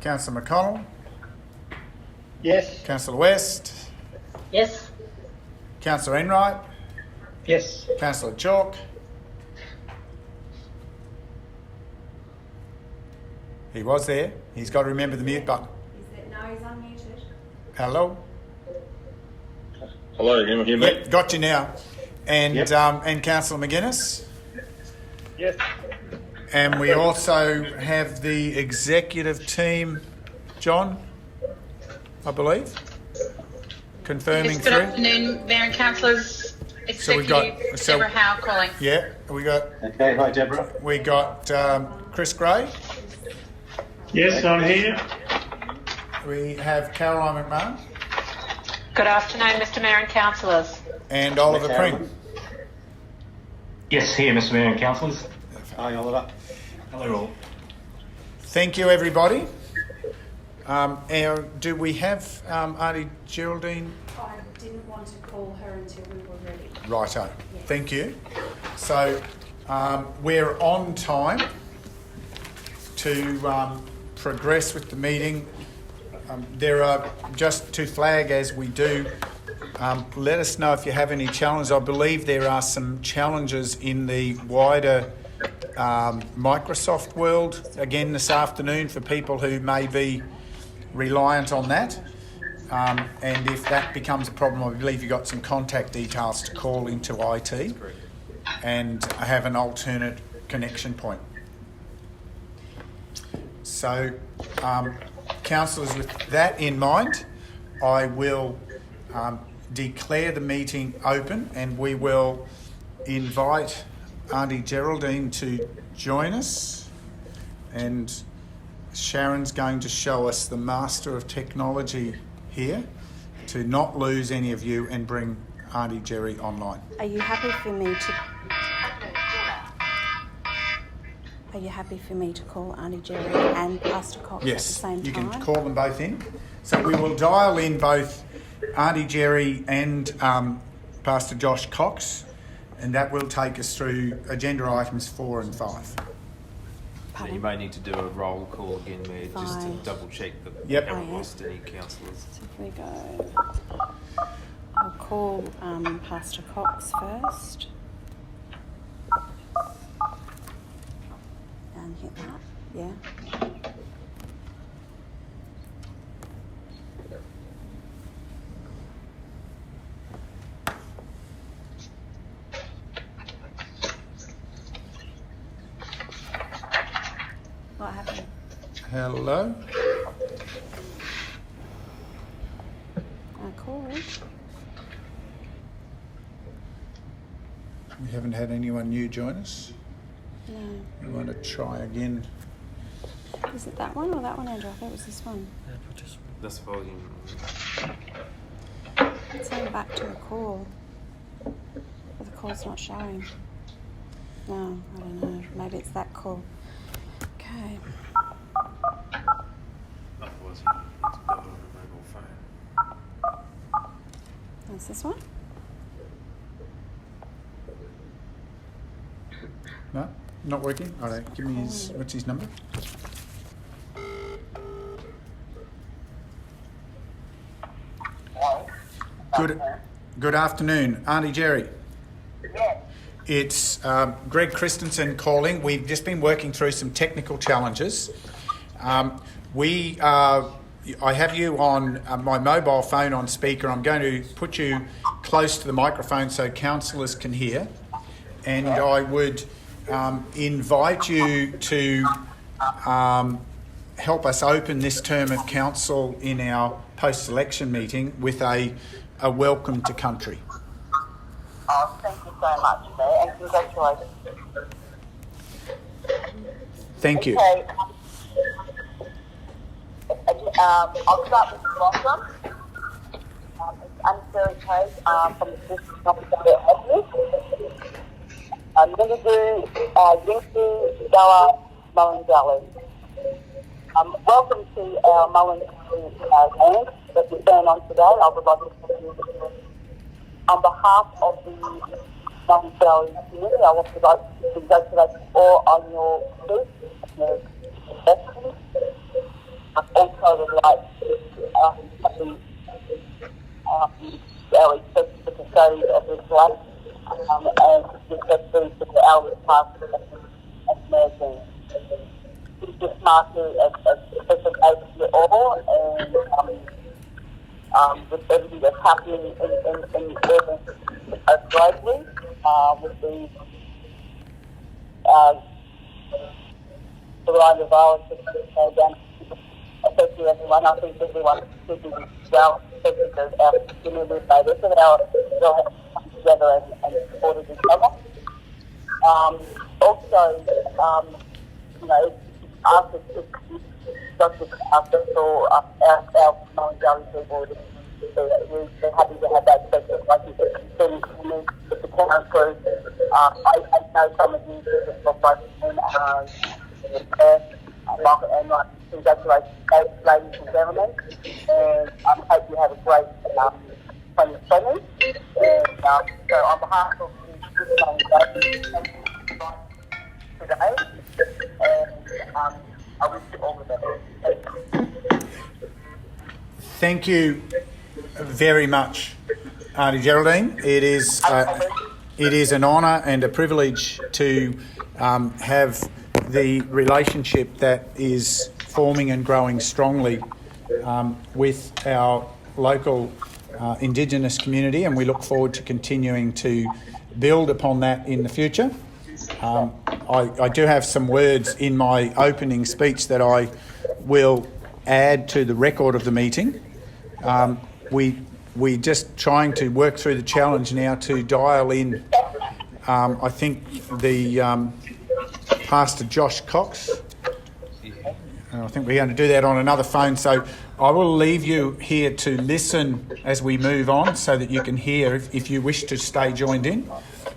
Councillor McConnell? Yes. Councillor West? Yes. Councillor Enright? Yes. Councillor Chalk? He was there. He's got to remember the mute button. No, he's unmuted. Hello? Hello, can you hear me? Yep, got you now. And Yep. And Councillor McGuinness? Yes. And we also have the executive team, John, I believe, confirming Yes, good through. afternoon, Mayor and Councillors. So we've got- Executive so- Deborah Howe calling. Yeah, we got Hi, Deborah. Chris Gray. Yes, I'm here. We have Caroline McMahon Good afternoon, Mr Mayor and Councillors. and Oliver Caroline. Pring. Yes, here, Mr Mayor and Councillors. Hi, Oliver. Hello all. Thank you, everybody. Do we have Auntie Geraldine? I didn't want to call her until we were ready. Righto. Yes. Thank you. So we're on time to progress with the meeting. There are, just to flag as we do, let us know if you have any challenges. I believe there are some challenges in the wider Microsoft world again this afternoon for people who may be reliant on that. And if that becomes a problem, I believe you've got some contact details to call into IT and have an alternate connection point. So, councillors, with that in mind, I will declare the meeting open and we will invite Auntie Geraldine to join us, and Sharon's going to show us the master of technology here to not lose any of you and bring Auntie Jerry online. Are you happy for me to call Auntie Jerry and Pastor Cox Yes, at the same time? you can call them both in. So we will dial in both Auntie Jerry and Pastor Josh Cox, and that will take us through agenda items 4 and 5. So you may need to do a roll call again, Mayor, just to Fine. double check that Yep. we haven't lost any councillors. So if we go, I'll call Pastor Cox first. And hit that, yeah. What happened? Hello? I called. We haven't had anyone new join us. No. We want to try again. Is it that one or that one, Andrew? I thought it was this one. This volume. It's going back to a call. But the call's not showing. No, I don't know. Maybe it's that call. Okay. Otherwise, you need to do it on a mobile phone. That's this one. No? Not working? All right, give me his, what's his number? Good afternoon, Auntie Jerry. Yes. It's Greg Christensen calling. We've just been working through some technical challenges. I have you on my mobile phone on speaker. I'm going to put you close to the microphone so councillors can hear. And I would invite you to help us open this term of council in our post-election meeting with a welcome to country. Oh, thank you so much, Mayor, and congratulations. Thank you. Okay. I'll start with the welcome. It's unnecessary code from the district officer office. Minigoo, Yinky, Goa, Mullendelly. Welcome to our Mullendelly land that we're going on today. I would like to thank you on behalf of the Mullendelly community. I want to congratulate you all on your peace and your investment. Also would like to our respect to the custodians of this land and respect to the elders past and emerging. This marks a special day for you all, and with everything that's happening in globally, with the coronavirus down affecting everyone. I think everyone should be well, especially our community leaders, so that they'll have to come together and support each other. Also, after not just us, for our young people, we're happy to have that special relationship with the town crew. I know some of you do this for both and congratulations, ladies and gentlemen, and I hope you have a great 2020. And so on behalf of the today, and I wish you all the best. Thank you very much, Auntie Geraldine. It is an honour and a privilege to have the relationship that is forming and growing strongly with our local Indigenous community, and we look forward to continuing to build upon that in the future. I do have some words in my opening speech that I will add to the record of the meeting. We're just trying to work through the challenge now to dial in, I think, the Pastor Josh Cox. I think we're going to do that on another phone, so I will leave you here to listen as we move on so that you can hear if you wish to stay joined in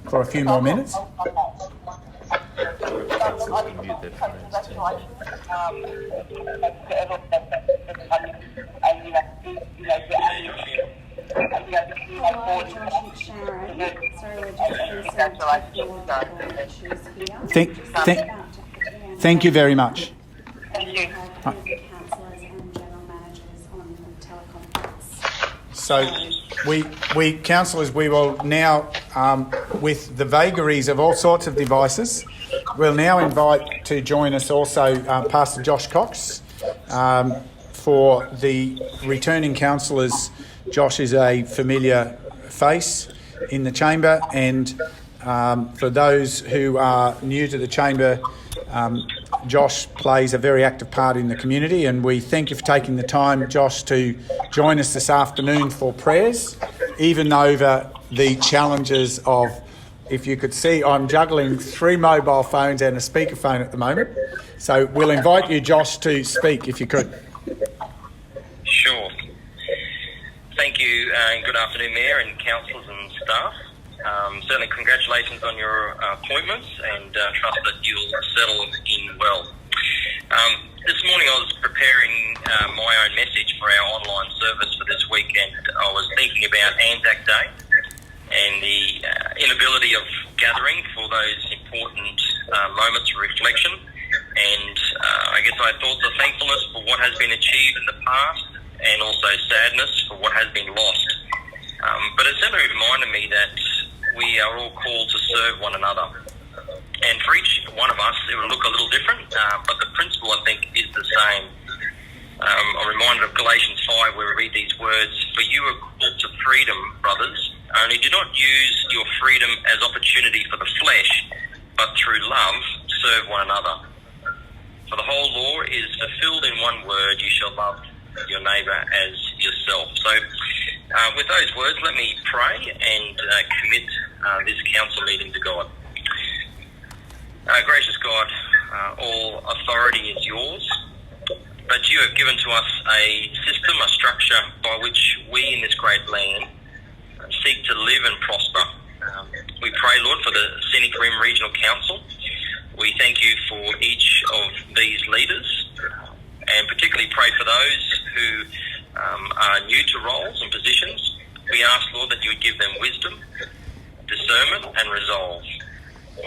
for a few more minutes. Thank you very much. So we councillors, we will now, with the vagaries of all sorts of devices, we'll now invite to join us also Pastor Josh Cox. For the returning councillors, Josh is a familiar face in the chamber, and for those who are new to the chamber, Josh plays a very active part in the community, and we thank you for taking the time, Josh, to join us this afternoon for prayers, even over the challenges of, if you could see, I'm juggling 3 mobile phones and a speakerphone at the moment. So we'll invite you, Josh, to speak if you could. Sure. Thank you, and good afternoon, Mayor and councillors and staff. Certainly congratulations on your appointments, and trust that you'll settle in well. This morning I was preparing my own message for our online service for this week, and I was thinking about Anzac Day and the inability of gathering for those important moments of reflection. And I guess I had thoughts of thankfulness for what has been achieved in the past, and also sadness for what has been lost. But it certainly reminded me that we are all called to serve one another. And for each one of us, it will look a little different, but the principle, I think, is the same. I'm reminded of Galatians 5, where we read these words, "For you are called to freedom, brothers, only do not use your freedom as opportunity for the flesh, but through love serve one another. For the whole law is fulfilled in one word, you shall love your neighbour as yourself." So with those words, let me pray and commit this council meeting to God. Gracious God, all authority is yours, but you have given to us a system, a structure by which we in this great land seek to live and prosper. We pray, Lord, for the Scenic Rim Regional Council. We thank you for each of these leaders, and particularly pray for those who are new to roles and positions. We ask, Lord, that you would give them wisdom, discernment and resolve.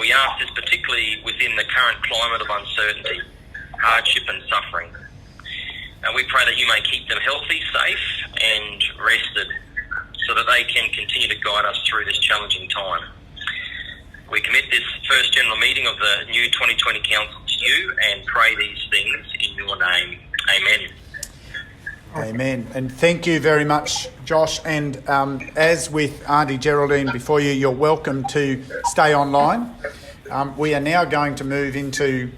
We ask this particularly within the current climate of uncertainty, hardship and suffering. We pray that you may keep them healthy, safe and rested so that they can continue to guide us through this challenging time. We commit this first general meeting of the new 2020 Council to you and pray these things in your name. Amen. Amen. And thank you very much, Josh. And as with Auntie Geraldine before you, you're welcome to stay online. We are now going to move into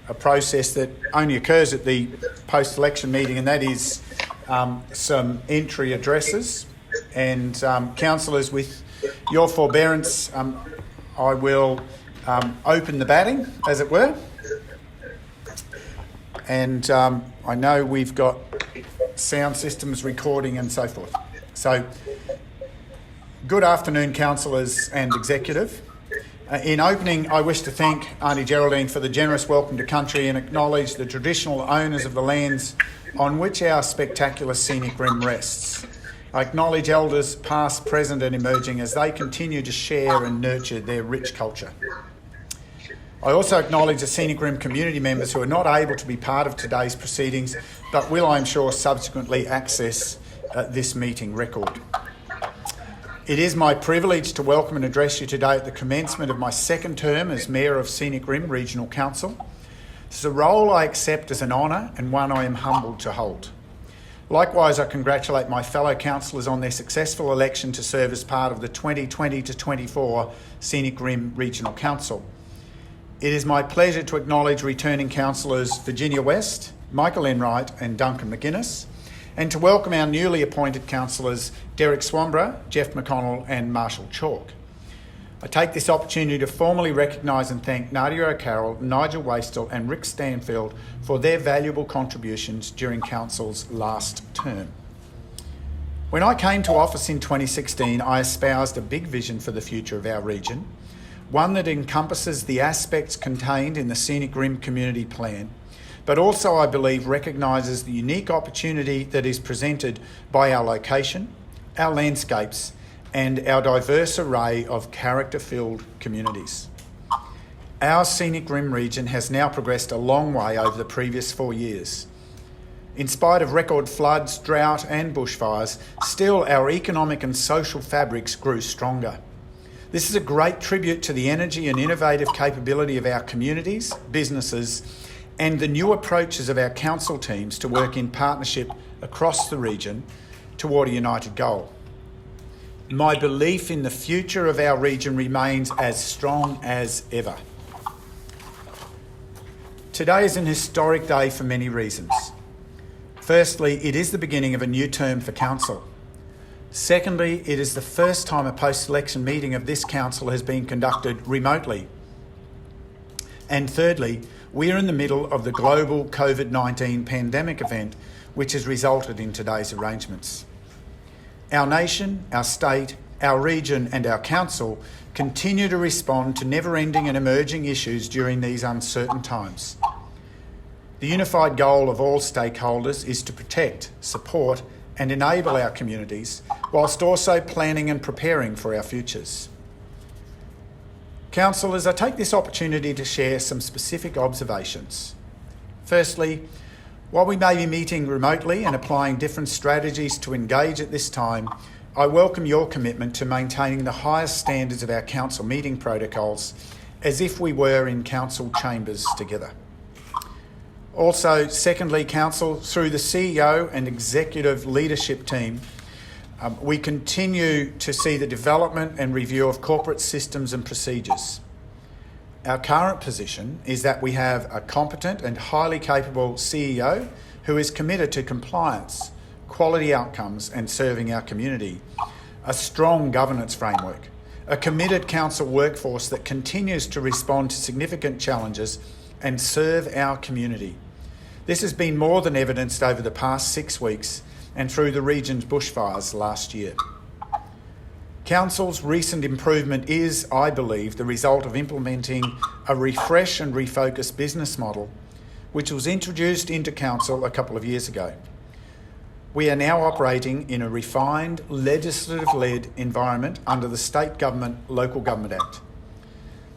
a process that only occurs at the post-election meeting, and that is some entry addresses. And councillors, with your forbearance, I will open the batting, as it were. And I know we've got sound systems recording and so forth. So, good afternoon, councillors and executive. In opening, I wish to thank Auntie Geraldine for the generous welcome to country and acknowledge the traditional owners of the lands on which our spectacular Scenic Rim rests. I acknowledge elders past, present and emerging as they continue to share and nurture their rich culture. I also acknowledge the Scenic Rim community members who are not able to be part of today's proceedings, but will, I'm sure, subsequently access this meeting record. It is my privilege to welcome and address you today at the commencement of my second term as Mayor of Scenic Rim Regional Council. This is a role I accept as an honour and one I am humbled to hold. Likewise, I congratulate my fellow councillors on their successful election to serve as part of the 2020 to 24 Scenic Rim Regional Council. It is my pleasure to acknowledge returning councillors Virginia West, Michael Enright and Duncan McGuinness, and to welcome our newly appointed councillors Derek Swamborough, Jeff McConnell and Marshall Chalk. I take this opportunity to formally recognise and thank Nadia O'Carroll, Nigel Wastel and Rick Stanfield for their valuable contributions during Council's last term. When I came to office in 2016, I espoused a big vision for the future of our region, one that encompasses the aspects contained in the Scenic Rim Community Plan, but also, I believe, recognises the unique opportunity that is presented by our location, our landscapes, and our diverse array of character-filled communities. Our Scenic Rim region has now progressed a long way over the previous 4 years. In spite of record floods, drought and bushfires, still our economic and social fabrics grew stronger. This is a great tribute to the energy and innovative capability of our communities, businesses, and the new approaches of our council teams to work in partnership across the region toward a united goal. My belief in the future of our region remains as strong as ever. Today is an historic day for many reasons. Firstly, it is the beginning of a new term for council. Secondly, it is the first time a post-election meeting of this council has been conducted remotely. And thirdly, we are in the middle of the global COVID-19 pandemic event, which has resulted in today's arrangements. Our nation, our state, our region and our council continue to respond to never-ending and emerging issues during these uncertain times. The unified goal of all stakeholders is to protect, support and enable our communities, whilst also planning and preparing for our futures. Councillors, I take this opportunity to share some specific observations. Firstly, while we may be meeting remotely and applying different strategies to engage at this time, I welcome your commitment to maintaining the highest standards of our council meeting protocols as if we were in council chambers together. Also, secondly, Council, through the CEO and executive leadership team, we continue to see the development and review of corporate systems and procedures. Our current position is that we have a competent and highly capable CEO who is committed to compliance, quality outcomes and serving our community, a strong governance framework, a committed council workforce that continues to respond to significant challenges and serve our community. This has been more than evidenced over the past 6 weeks and through the region's bushfires last year. Council's recent improvement is, I believe, the result of implementing a refresh and refocused business model, which was introduced into Council a couple of years ago. We are now operating in a refined, legislative-led environment under the State Government Local Government Act.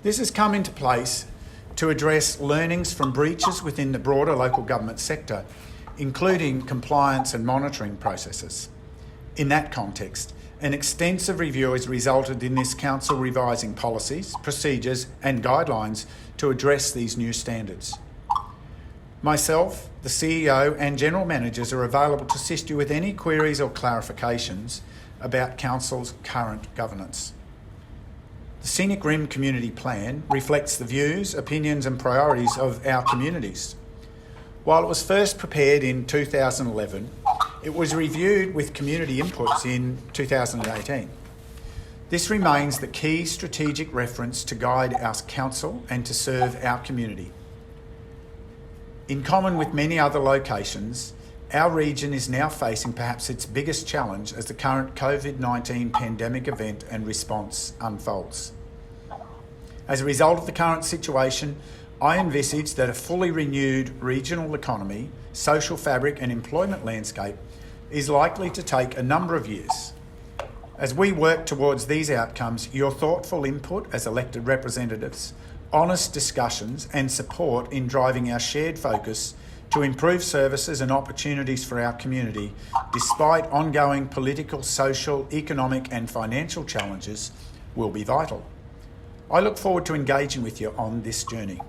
This has come into place to address learnings from breaches within the broader local government sector including compliance and monitoring processes. In that context, an extensive review has resulted in this council revising policies, procedures and guidelines to address these new standards. Myself, the CEO and General Managers are available to assist you with any queries or clarifications about Council's current governance. The Scenic Rim Community Plan reflects the views, opinions and priorities of our communities. While it was first prepared in 2011, it was reviewed with community inputs in 2018. This remains the key strategic reference to guide our council and to serve our community. In common with many other locations, our region is now facing perhaps its biggest challenge as the current COVID-19 pandemic event and response unfolds. As a result of the current situation, I envisage that a fully renewed regional economy, social fabric and employment landscape is likely to take a number of years. As we work towards these outcomes, your thoughtful input as elected representatives, honest discussions and support in driving our shared focus to improve services and opportunities for our community, despite ongoing political, social, economic and financial challenges, will be vital. I look forward to engaging with you on this journey.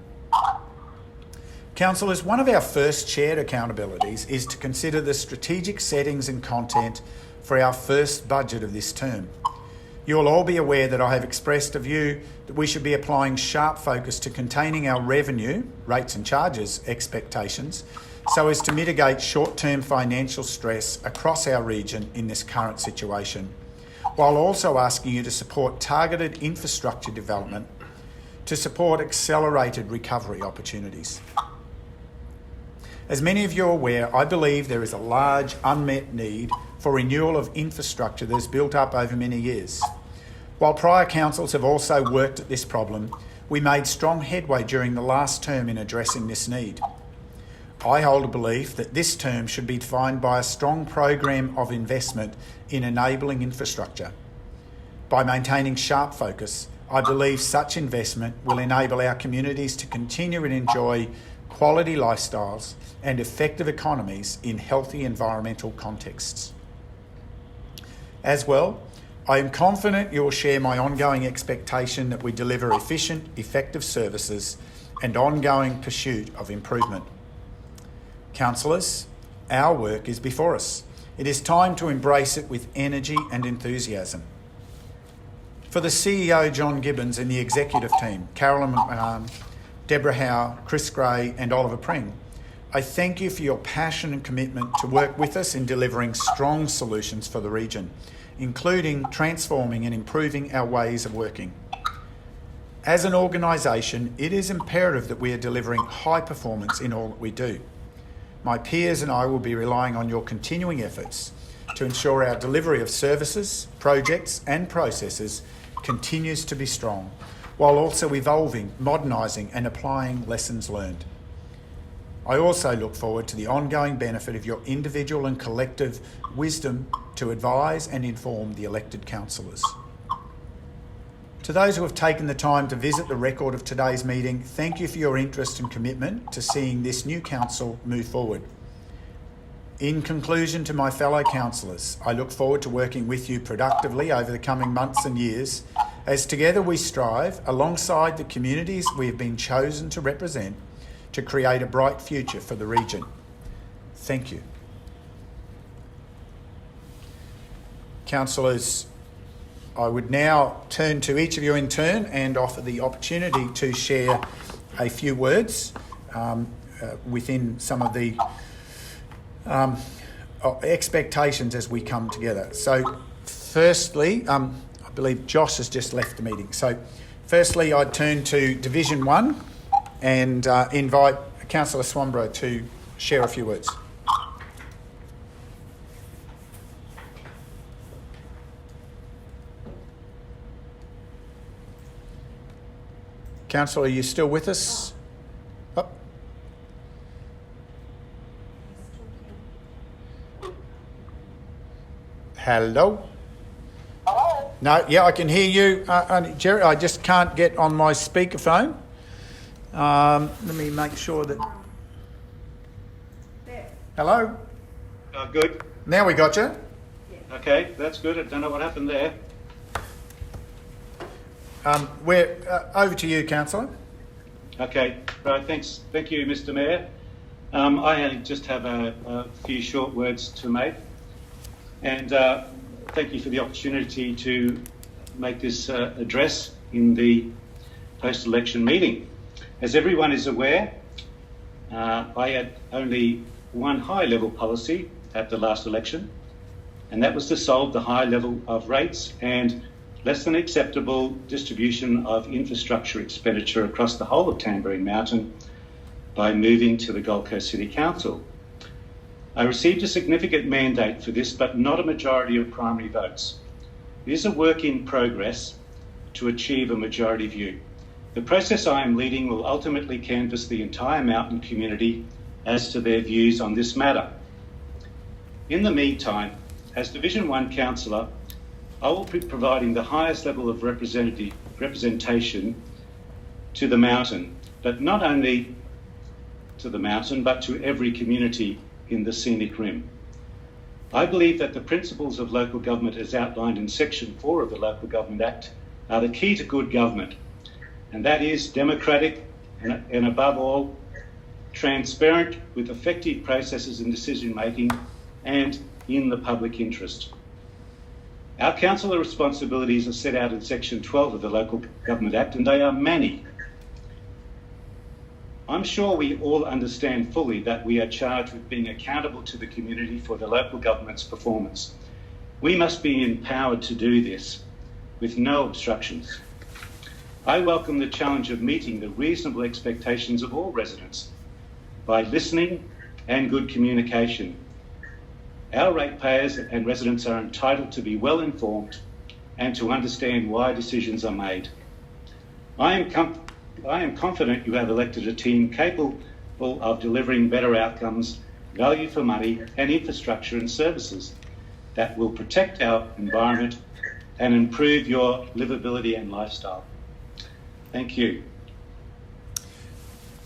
Councillors, one of our first shared accountabilities is to consider the strategic settings and content for our first budget of this term. You'll all be aware that I have expressed a view that we should be applying sharp focus to containing our revenue, rates and charges expectations, so as to mitigate short-term financial stress across our region in this current situation, while also asking you to support targeted infrastructure development to support accelerated recovery opportunities. As many of you are aware, I believe there is a large unmet need for renewal of infrastructure that has built up over many years. While prior councils have also worked at this problem, we made strong headway during the last term in addressing this need. I hold a belief that this term should be defined by a strong program of investment in enabling infrastructure. By maintaining sharp focus, I believe such investment will enable our communities to continue and enjoy quality lifestyles and effective economies in healthy environmental contexts. As well, I am confident you will share my ongoing expectation that we deliver efficient, effective services and ongoing pursuit of improvement. Councillors, our work is before us. It is time to embrace it with energy and enthusiasm. For the CEO, John Gibbons, and the executive team, Carolyn McMahon, Deborah Howe, Chris Gray and Oliver Pring, I thank you for your passion and commitment to work with us in delivering strong solutions for the region, including transforming and improving our ways of working. As an organisation, it is imperative that we are delivering high performance in all that we do. My peers and I will be relying on your continuing efforts to ensure our delivery of services, projects and processes continues to be strong, while also evolving, modernising and applying lessons learned. I also look forward to the ongoing benefit of your individual and collective wisdom to advise and inform the elected councillors. To those who have taken the time to visit the record of today's meeting, thank you for your interest and commitment to seeing this new council move forward. In conclusion, to my fellow councillors, I look forward to working with you productively over the coming months and years as together we strive, alongside the communities we have been chosen to represent, to create a bright future for the region. Thank you. Councillors, I would now turn to each of you in turn and offer the opportunity to share a few words within some of the expectations as we come together. So firstly, I believe Josh has just left the meeting. So firstly, I'd turn to Division 1 and invite Councillor Swanborough to share a few words. Councillor, are you still with us? Oh. Hello? Hello? No, yeah, I can hear you. Jerry, I just can't get on my speakerphone. Let me make sure that... Hello? Good. Now we got you. Okay, that's good. I don't know what happened there. We're over to you, Councillor. Okay, right, thanks. Thank you, Mr. Mayor. I only just have a few short words to make. And thank you for the opportunity to make this address in the post-election meeting. As everyone is aware, I had only one high-level policy at the last election, and that was to solve the high level of rates and less than acceptable distribution of infrastructure expenditure across the whole of Tamborine Mountain by moving to the Gold Coast City Council. I received a significant mandate for this, but not a majority of primary votes. It is a work in progress to achieve a majority view. The process I am leading will ultimately canvass the entire mountain community as to their views on this matter. In the meantime, as Division 1 Councillor, I will be providing the highest level of representation to the mountain, but not only to the mountain, but to every community in the Scenic Rim. I believe that the principles of local government as outlined in Section 4 of the Local Government Act are the key to good government, and that is democratic and above all, transparent with effective processes in decision making and in the public interest. Our councillor responsibilities are set out in Section 12 of the Local Government Act, and they are many. I'm sure we all understand fully that we are charged with being accountable to the community for the local government's performance. We must be empowered to do this with no obstructions. I welcome the challenge of meeting the reasonable expectations of all residents by listening and good communication. Our ratepayers and residents are entitled to be well informed and to understand why decisions are made. I am confident you have elected a team capable of delivering better outcomes, value for money, and infrastructure and services that will protect our environment and improve your livability and lifestyle. Thank you.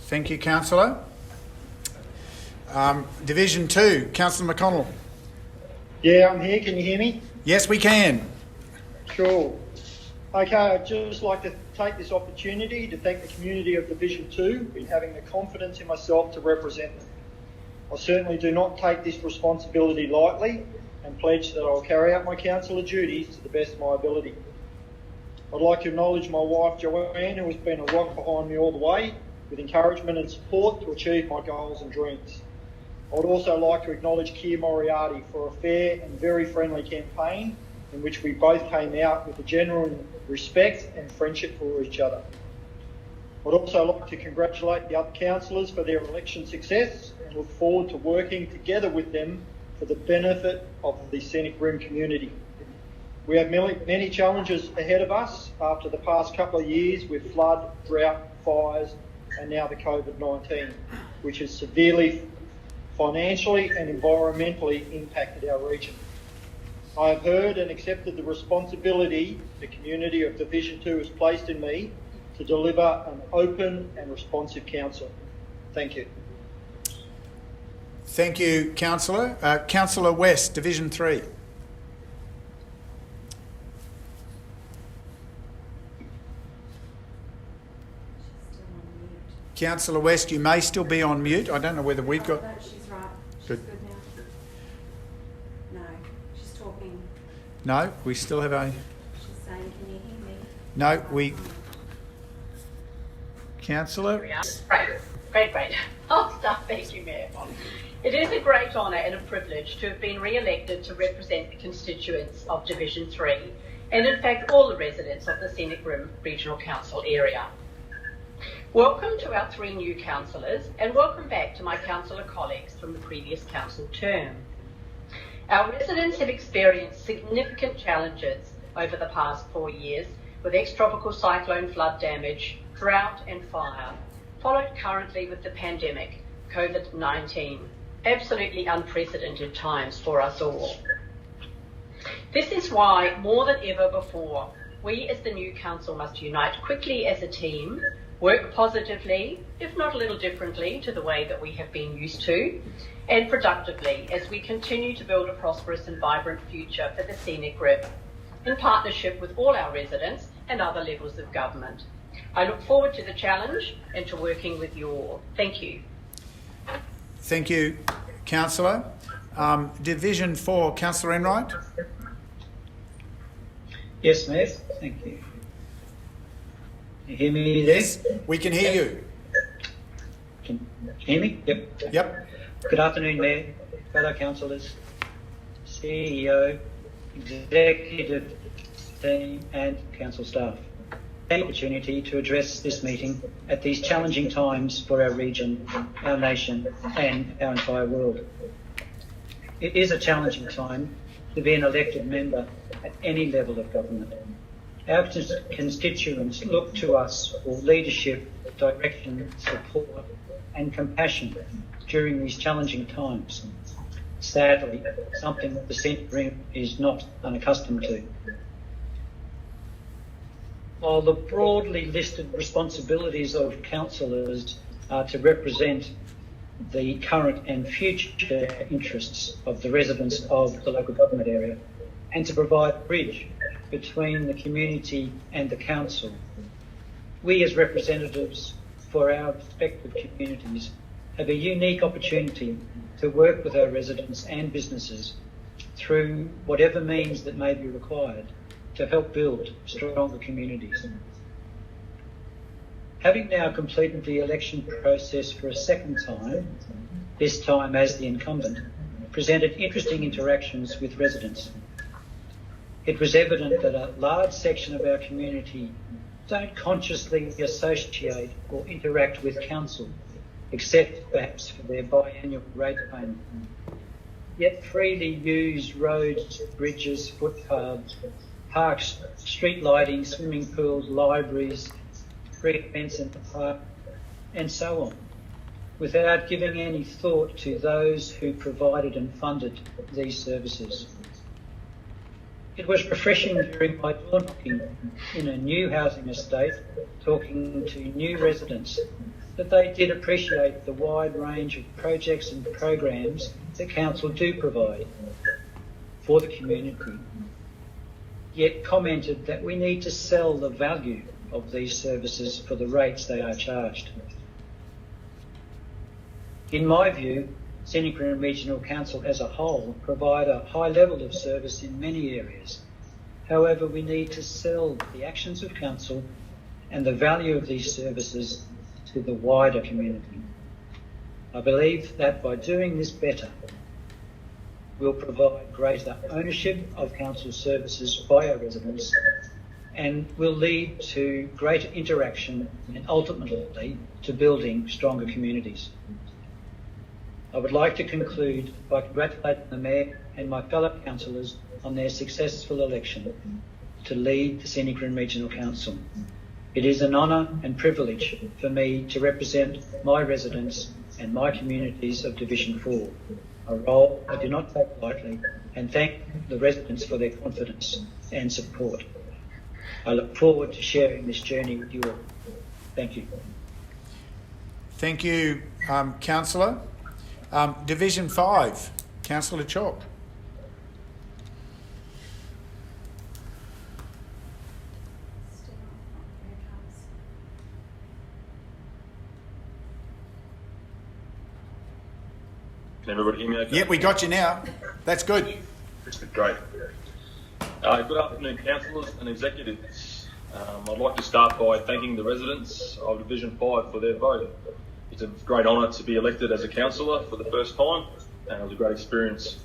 Thank you, Councillor. Division 2, Councillor McConnell. Yeah, I'm here. Can you hear me? Yes, we can. Sure. Okay, I'd just like to take this opportunity to thank the community of Division 2 in having the confidence in myself to represent them. I certainly do not take this responsibility lightly and pledge that I'll carry out my councillor duties to the best of my ability. I'd like to acknowledge my wife Joanne, who has been a rock behind me all the way, with encouragement and support to achieve my goals and dreams. I would also like to acknowledge Keir Moriarty for a fair and very friendly campaign in which we both came out with a genuine respect and friendship for each other. I'd also like to congratulate the other councillors for their election success and look forward to working together with them for the benefit of the Scenic Rim community. We have many challenges ahead of us after the past couple of years with flood, drought, fires and now the COVID-19, which has severely financially and environmentally impacted our region. I have heard and accepted the responsibility the community of Division 2 has placed in me to deliver an open and responsive council. Thank you. Thank you, Councillor. Councillor West, Division 3. Councillor West, you may still be on mute. I don't know whether we've got... No, she's right. She's Good. good now. No, she's talking. No, we still have a... She's saying, can you hear me? No, we... Councillor? Great. I'll start. Thank you, Mayor. It is a great honour and a privilege to have been re-elected to represent the constituents of Division 3 and in fact all the residents of the Scenic Rim Regional Council area. Welcome to our 3 new councillors and welcome back to my councillor colleagues from the previous council term. Our residents have experienced significant challenges over the past 4 years with ex-tropical cyclone flood damage, drought and fire, followed currently with the pandemic, COVID-19. Absolutely unprecedented times for us all. This is why, more than ever before, we as the new council must unite quickly as a team, work positively, if not a little differently to the way that we have been used to, and productively as we continue to build a prosperous and vibrant future for the Scenic Rim, in partnership with all our residents and other levels of government. I look forward to the challenge and to working with you all. Thank you. Thank you, Councillor. Division 4, Councillor Enright. Yes, Mayor. Thank you. Can you hear me there? Yes, we can hear you. Can you hear me? Yep. Yep. Good afternoon, Mayor, fellow councillors, CEO, executive team and council staff. The opportunity to address this meeting at these challenging times for our region, our nation and our entire world. It is a challenging time to be an elected member at any level of government. Our constituents look to us for leadership, direction, support and compassion during these challenging times. Sadly, something that the Scenic Rim is not unaccustomed to. While the broadly listed responsibilities of councillors are to represent the current and future interests of the residents of the local government area and to provide a bridge between the community and the council, we as representatives for our respective communities have a unique opportunity to work with our residents and businesses through whatever means that may be required to help build stronger communities. Having now completed the election process for a second time, this time as the incumbent, presented interesting interactions with residents. It was evident that a large section of our community don't consciously associate or interact with council, except perhaps for their biannual rate payment, yet freely use roads, bridges, footpaths, parks, street lighting, swimming pools, libraries, free events in the park, and so on, without giving any thought to those who provided and funded these services. It was refreshing during my door knocking in a new housing estate, talking to new residents, that they did appreciate the wide range of projects and programs that council do provide for the community, yet commented that we need to sell the value of these services for the rates they are charged. In my view, Scenic Rim Regional Council as a whole provide a high level of service in many areas. However, we need to sell the actions of council and the value of these services to the wider community. I believe that by doing this better, we'll provide greater ownership of council services by our residents and will lead to greater interaction and ultimately to building stronger communities. I would like to conclude by congratulating the Mayor and my fellow councillors on their successful election to lead the Scenic Rim Regional Council. It is an honour and privilege for me to represent my residents and my communities of Division 4, a role I do not take lightly, and thank the residents for their confidence and support. I look forward to sharing this journey with you all. Thank you. Thank you, Councillor. Division 5, Councillor Chalk. Can everybody hear me okay? Yep, we got you now. That's good. Great. Good afternoon, councillors and executives. I'd like to start by thanking the residents of Division 5 for their vote. It's a great honour to be elected as a councillor for the first time, and it was a great experience.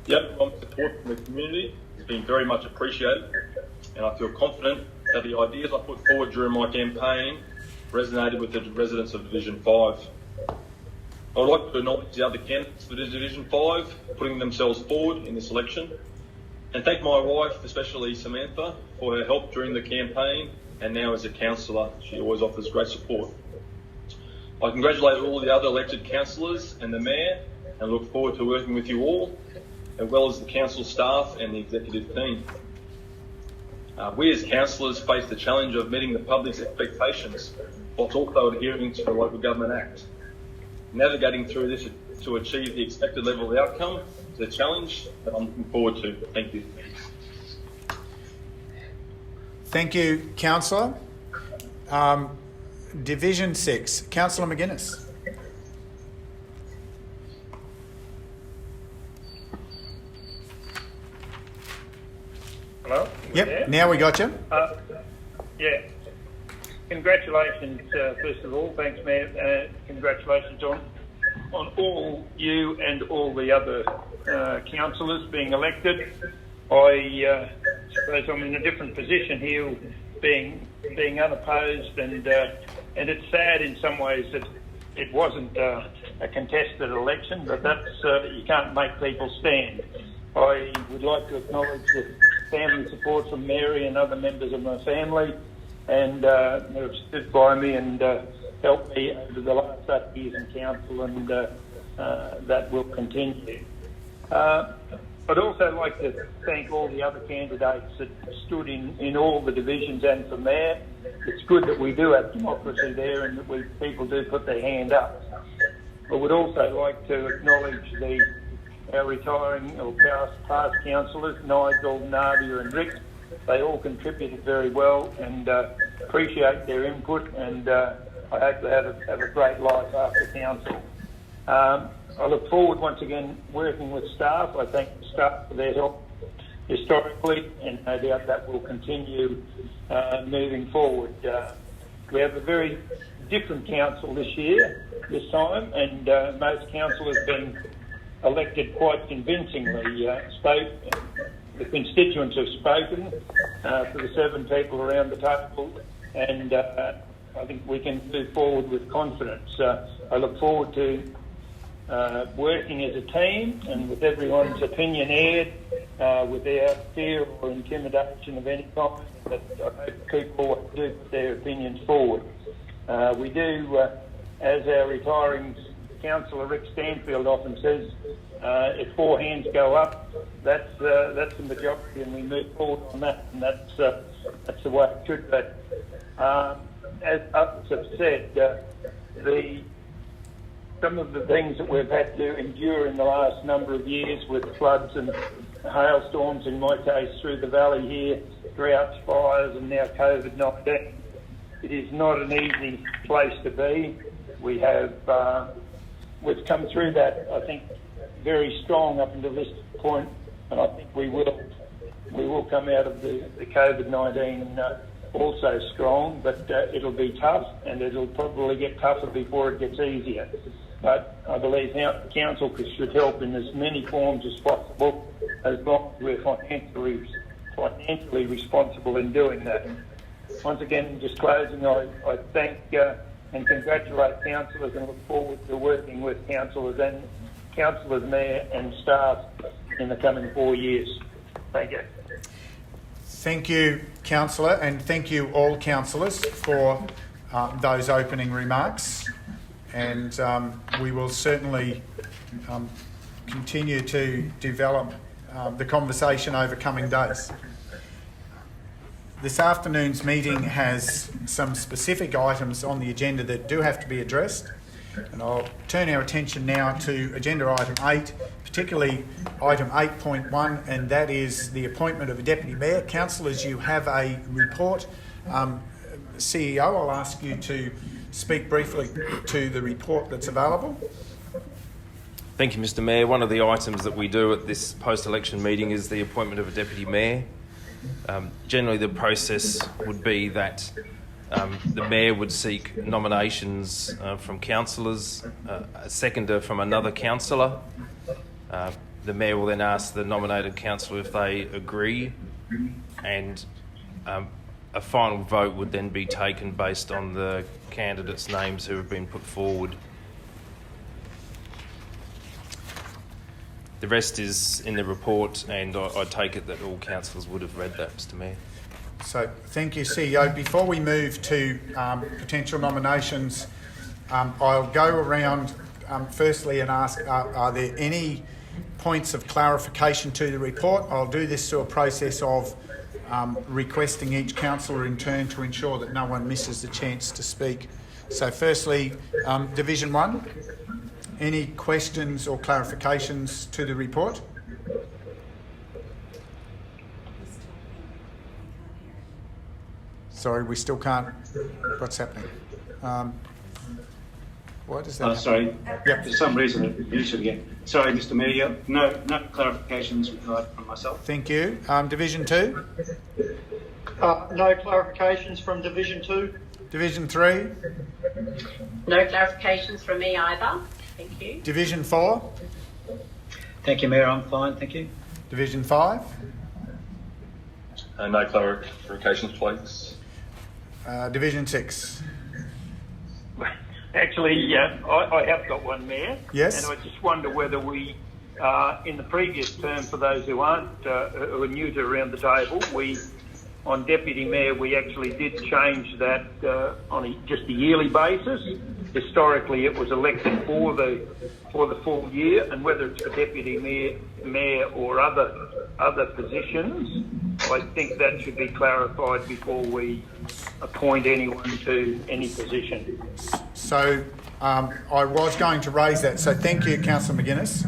The overwhelming support from the community has been very much appreciated, and I feel confident that the ideas I put forward during my campaign resonated with the residents of Division 5. I would like to acknowledge the other candidates for Division 5 putting themselves forward in this election, and thank my wife, especially Samantha, for her help during the campaign and now as a councillor. She always offers great support. I congratulate all the other elected councillors and the Mayor and look forward to working with you all, as well as the council staff and the executive team. We as councillors face the challenge of meeting the public's expectations whilst also adhering to the Local Government Act. Navigating through this to achieve the expected level of outcome. It's a challenge that I'm looking forward to. Thank you. Thank you, Councillor. Division 6, Councillor McGuinness. Hello? Yep, now we got you. Yeah. Congratulations, first of all. Thanks, Mayor. Congratulations on all you and all the other councillors being elected. I suppose I'm in a different position here, being unopposed, and it's sad in some ways that it wasn't a contested election, but that's you can't make people stand. I would like to acknowledge the family support from Mary and other members of my family, and who have stood by me and helped me over the last 8 years in council, and that will continue. I'd also like to thank all the other candidates that stood in all the divisions and for mayor. It's good that we do have democracy there and that people do put their hand up. I would also like to acknowledge our retiring or past councillors, Nigel, Nadia and Rick. They all contributed very well, and appreciate their input, and I hope they have a great life after council. I look forward once again working with staff. I thank the staff for their help historically, and no doubt that will continue moving forward. We have a very different council this time, and most councillors have been elected quite convincingly. The constituents have spoken for the 7 people around the table, and I think we can move forward with confidence. I look forward to working as a team and with everyone's opinion aired, without fear or intimidation of any kind. But I hope people do put their opinions forward. We do, as our retiring councillor Rick Stanfield often says, if 4 hands go up, that's the majority, and we move forward on that, and that's the way it should be. As others have said, some of the things that we've had to endure in the last number of years with floods and hailstorms, in my case through the valley here, droughts, fires, and now COVID-19, it is not an easy place to be. We've come through that, I think, very strong up until this point, and I think we will come out of the COVID-19 also strong, but it'll be tough, and it'll probably get tougher before it gets easier. But I believe now the council should help in as many forms as possible, as long as we're financially responsible in doing that. Once again, just closing, I thank and congratulate councillors, and look forward to working with councillors, mayor and staff in the coming 4 years. Thank you. Thank you, Councillor, and thank you all councillors for those opening remarks. And we will certainly continue to develop the conversation over coming days. This afternoon's meeting has some specific items on the agenda that do have to be addressed, and I'll turn our attention now to agenda item 8, particularly item 8.1, and that is the appointment of a deputy mayor. Councillors, you have a report. CEO, I'll ask you to speak briefly to the report that's available. Thank you, Mr. Mayor. One of the items that we do at this post-election meeting is the appointment of a deputy mayor. Generally, the process would be that the mayor would seek nominations from councillors, a seconder from another councillor. The mayor will then ask the nominated councillor if they agree, and a final vote would then be taken based on the candidates' names who have been put forward. The rest is in the report, and I take it that all councillors would have read that, Mr. Mayor. So, thank you, CEO. Before we move to potential nominations, I'll go around firstly and ask, are there any points of clarification to the report? I'll do this through a process of requesting each councillor in turn to ensure that no one misses the chance to speak. So firstly, Division 1, Any questions or clarifications to the report? Sorry, we still can't. What's happening? Why does that happen? Sorry, Yep. for some reason it muted again. Sorry, Mr Mayor, no clarifications required from myself. Thank you. Division 2? No clarifications from Division 2. Division 3? No clarifications from me either. Thank you. Division 4? Thank you, Mayor. I'm fine. Thank you. Division 5? No clarifications, please. Division 6? Actually, I have got one, Mayor. Yes. And I just wonder whether we, in the previous term, for those who aren't, who are new to around the table, on Deputy Mayor, we actually did change that on just a yearly basis. Historically, it was elected for the full year, and whether it's for Deputy Mayor or other positions, I think that should be clarified before we appoint anyone to any position. So I was going to raise that. So thank you, Councillor McGuinness.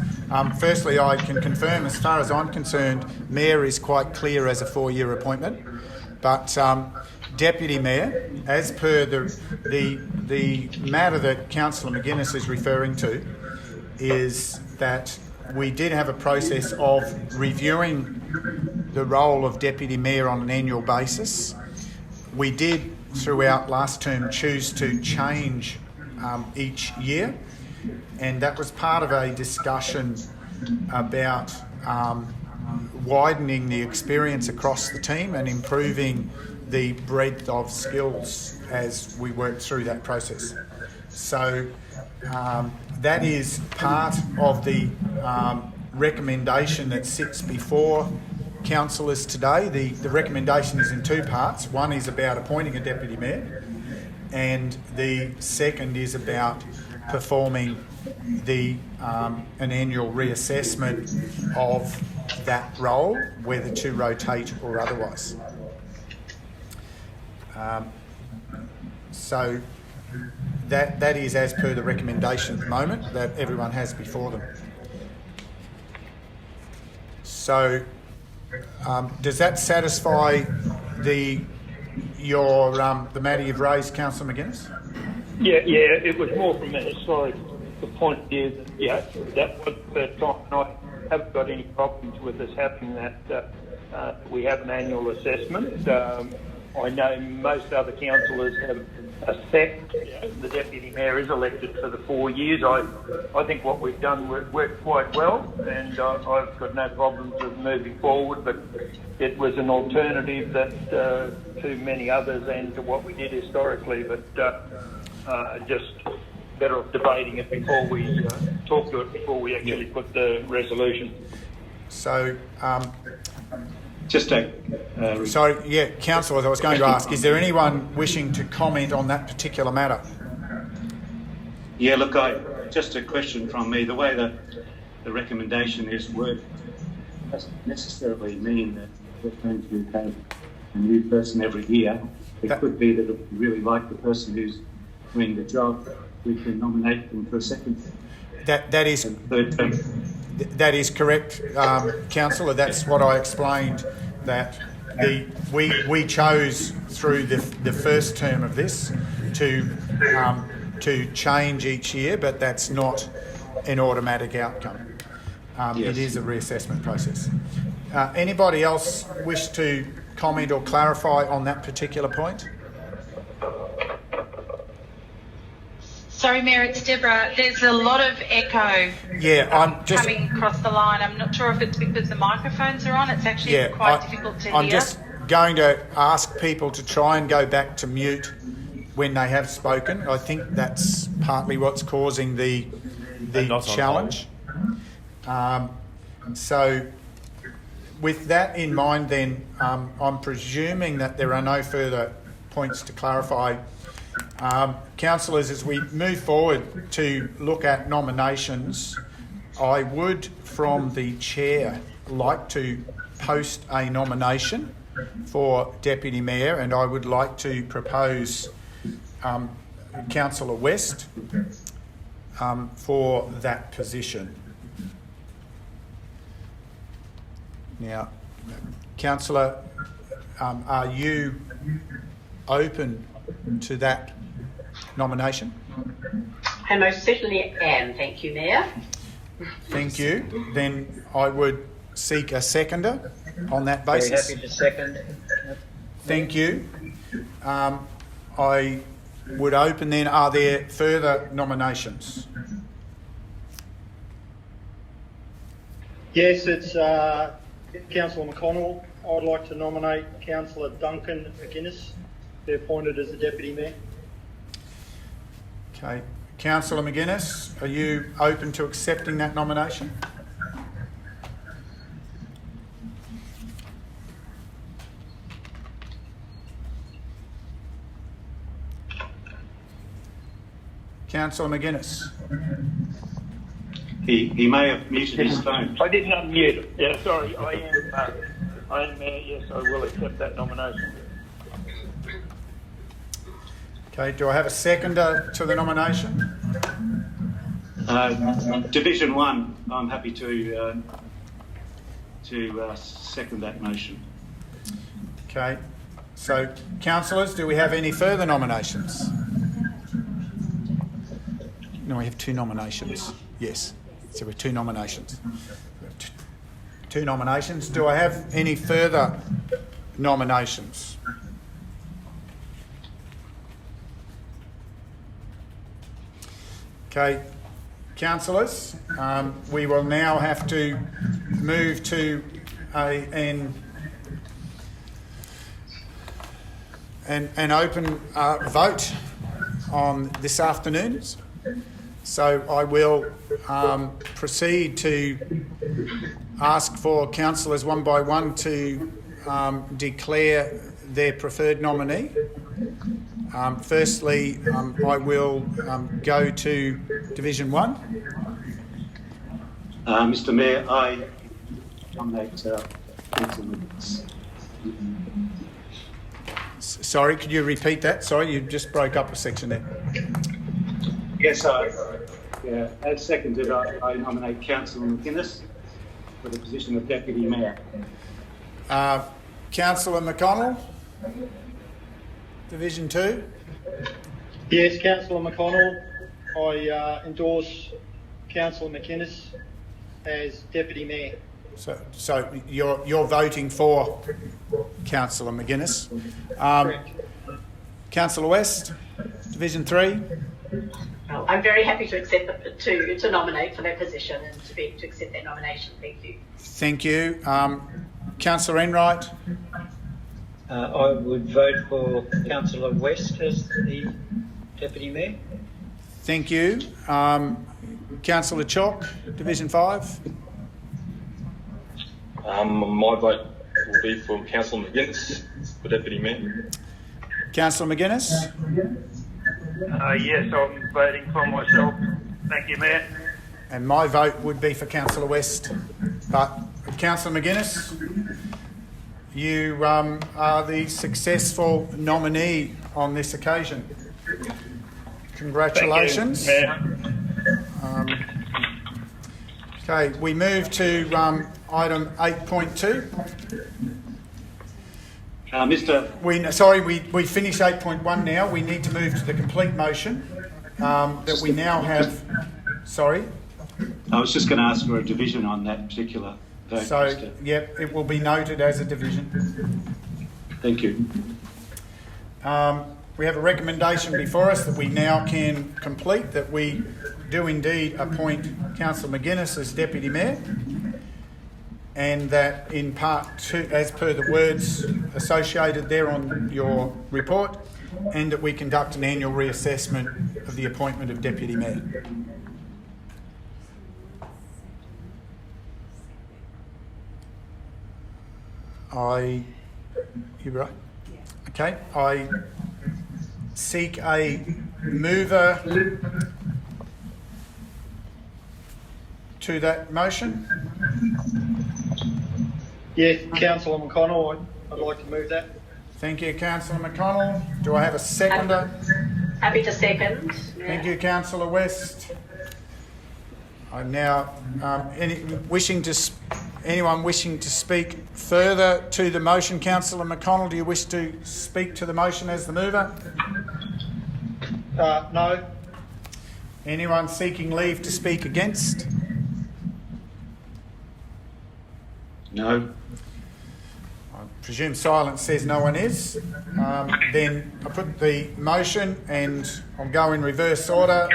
Firstly, I can confirm, as far as I'm concerned, Mayor is quite clear as a 4-year appointment. But Deputy Mayor, as per the matter that Councillor McGuinness is referring to, is that we did have a process of reviewing the role of Deputy Mayor on an annual basis. We did, throughout last term, choose to change each year, and that was part of a discussion about widening the experience across the team and improving the breadth of skills as we work through that process. So that is part of the recommendation that sits before councillors today. The recommendation is in 2 parts. One is about appointing a Deputy Mayor, and the second is about performing an annual reassessment of that role, whether to rotate or otherwise. So that is as per the recommendation at the moment that everyone has before them. So does that satisfy the matter you've raised, Councillor McGuinness? Yeah, it was more from a historical point of view that was the time, and I haven't got any problems with us having that. We have an annual assessment. I know most other councillors have a set. The Deputy Mayor is elected for the 4 years. I think what we've done worked quite well, and I've got no problems with moving forward, but it was an alternative that to many others and to what we did historically, but just better off debating it before we talk to it, before we actually put the resolution. So Just councillors, I was going to ask, is there anyone wishing to comment on that particular matter? Yeah, look, just a question from me. The way that the recommendation is worded doesn't necessarily mean that we're going to have a new person every year. It could be that if we really like the person who's doing the job, we can nominate them for a second. That is third term. That is correct, Councillor. That's what I explained, that we chose through the first term of this to change each year, but that's not an automatic outcome. Yes. It is a reassessment process. Anybody else wish to comment or clarify on that particular point? Sorry, Mayor, it's Deborah. There's a lot of echo coming across the line. I'm not sure if it's because the microphones are on. It's actually quite difficult to hear. I'm just going to ask people to try and go back to mute when they have spoken. I think that's partly what's causing the challenge. So with that in mind then, I'm presuming that there are no further points to clarify. Councillors, as we move forward to look at nominations, I would, from the chair, like to post a nomination for Deputy Mayor, and I would like to propose Councillor West for that position. Now, Councillor, are you open to that nomination? I most certainly am, thank you, Mayor. Thank you. Then I would seek a seconder on that basis. Very happy to second. Thank you. I would open then. Are there further nominations? Yes, it's Councillor McConnell. I'd like to nominate Councillor Duncan McGuinness to be appointed as the Deputy Mayor. Okay. Councillor McGuinness, are you open to accepting that nomination? Councillor McGuinness. He may have muted his phone. I didn't unmute. Yeah, sorry. I am Mayor. Yes, I will accept that nomination. Okay, do I have a seconder to the nomination? Division 1, I'm happy to second that motion. Okay, so councillors, do we have any further nominations? No, we have 2 nominations. Yes, so we have 2 nominations. Two nominations. Do I have any further nominations? Okay, councillors, we will now have to move to an open vote on this afternoon. So I will proceed to ask for councillors one by one to declare their preferred nominee. Firstly, I will go to Division 1. Mr Mayor, I nominate Councillor McGuinness. Sorry, could you repeat that? Sorry, you just broke up a section there. Yes, as seconded, I nominate Councillor McGuinness for the position of Deputy Mayor. Councillor McConnell, Division 2. Yes, Councillor McConnell. I endorse Councillor McInnes as Deputy Mayor. So you're voting for Councillor McGuinness. Correct. Councillor West, Division 3. Well, I'm very happy to accept to nominate for that position and to accept that nomination. Thank you. Thank you. Councillor Enright. I would vote for Councillor West as the Deputy Mayor. Thank you. Councillor Chalk, Division 5. My vote will be for Councillor McGuinness for Deputy Mayor. Councillor McGuinness. Yes, I'm voting for myself. Thank you, Mayor. And my vote would be for Councillor West. But Councillor McGuinness, you are the successful nominee on this occasion. Congratulations. Thank you, Mayor. Okay, we move to item 8.2. We finished 8.1 now. We need to move to the complete motion that we now have. Sorry? I was just going to ask for a division on that particular vote. So, yep, it will be noted as a division. Thank you. We have a recommendation before us that we now can complete, that we do indeed appoint Councillor McGuinness as Deputy Mayor, and that in part 2, as per the words associated there on your report, and that we conduct an annual reassessment of the appointment of Deputy Mayor. You right? Okay, I seek a mover to that motion. Yes, Councillor McConnell, I'd like to move that. Thank you, Councillor McConnell. Do I have a seconder? Happy to second. Thank you, Councillor West. I'm now anyone wishing to speak further to the motion? Councillor McConnell, do you wish to speak to the motion as the mover? No. Anyone seeking leave to speak against? No. I presume silence says no one is. Then I put the motion and I'll go in reverse order.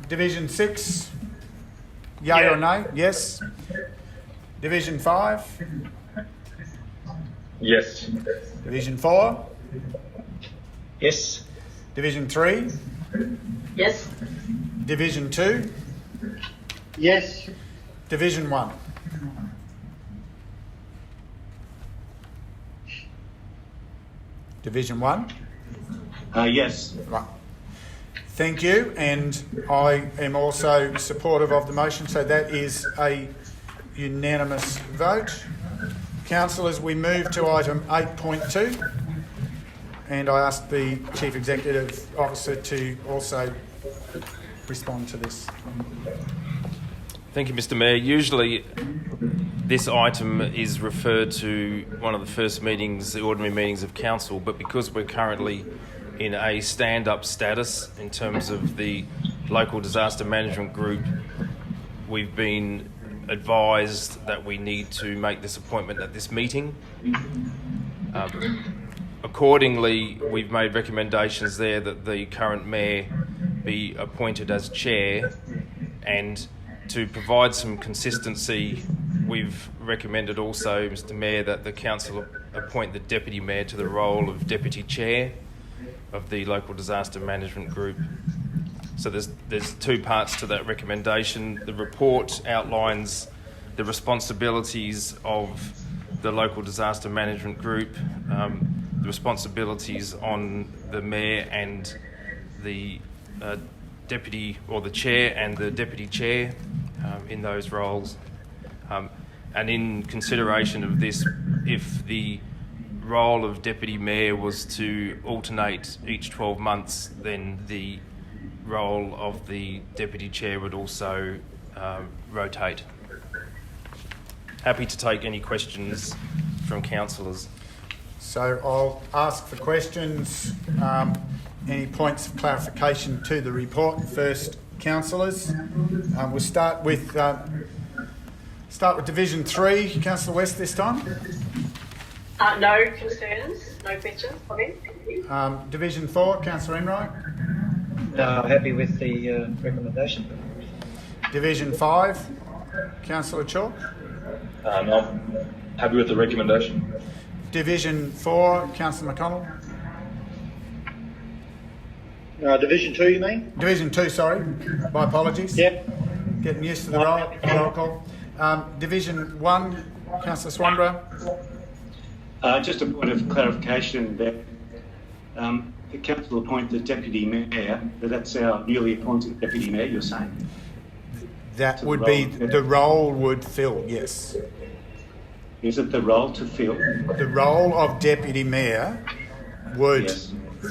Division 6, yay or nay? Yes. Division 5? Yes. Division 4? Yes. Division 3? Yes. Division 2? Yes. Division 1? Division 1? Yes. Right. Thank you, and I am also supportive of the motion, so that is a unanimous vote. Councillors, we move to item 8.2, and I ask the Chief Executive Officer to also respond to this. Thank you, Mr. Mayor. Usually this item is referred to one of the first meetings, the ordinary meetings of council, but because we're currently in a stand-up status in terms of the local disaster management group, we've been advised that we need to make this appointment at this meeting. Accordingly, we've made recommendations there that the current mayor be appointed as chair, and to provide some consistency, we've recommended also, Mr. Mayor, that the council appoint the deputy mayor to the role of deputy chair of the local disaster management group. So there's two parts to that recommendation. The report outlines the responsibilities of the local disaster management group, the responsibilities on the mayor and the deputy, or the chair and the deputy chair in those roles. And in consideration of this, if the role of deputy mayor was to alternate each 12 months, then the role of the deputy chair would also rotate. Happy to take any questions from councillors. So I'll ask for questions. Any points of clarification to the report? First, councillors. We'll start with Division 3. Councillor West this time. No concerns, no questions for me. Division 4, Councillor Enright. Happy with the recommendation. Division 5, Councillor Chalk. No, I'm happy with the recommendation. Division 4, Councillor McConnell. Division 2, you mean? Division 2, sorry. My apologies. Yep. Getting used to the roll call. Division 1, Councillor Swanborough. Just a point of clarification that the council appoint the deputy mayor, but that's our newly appointed deputy mayor, you're saying? That would be, the role would fill, yes. Is it the role to fill? The role of deputy mayor would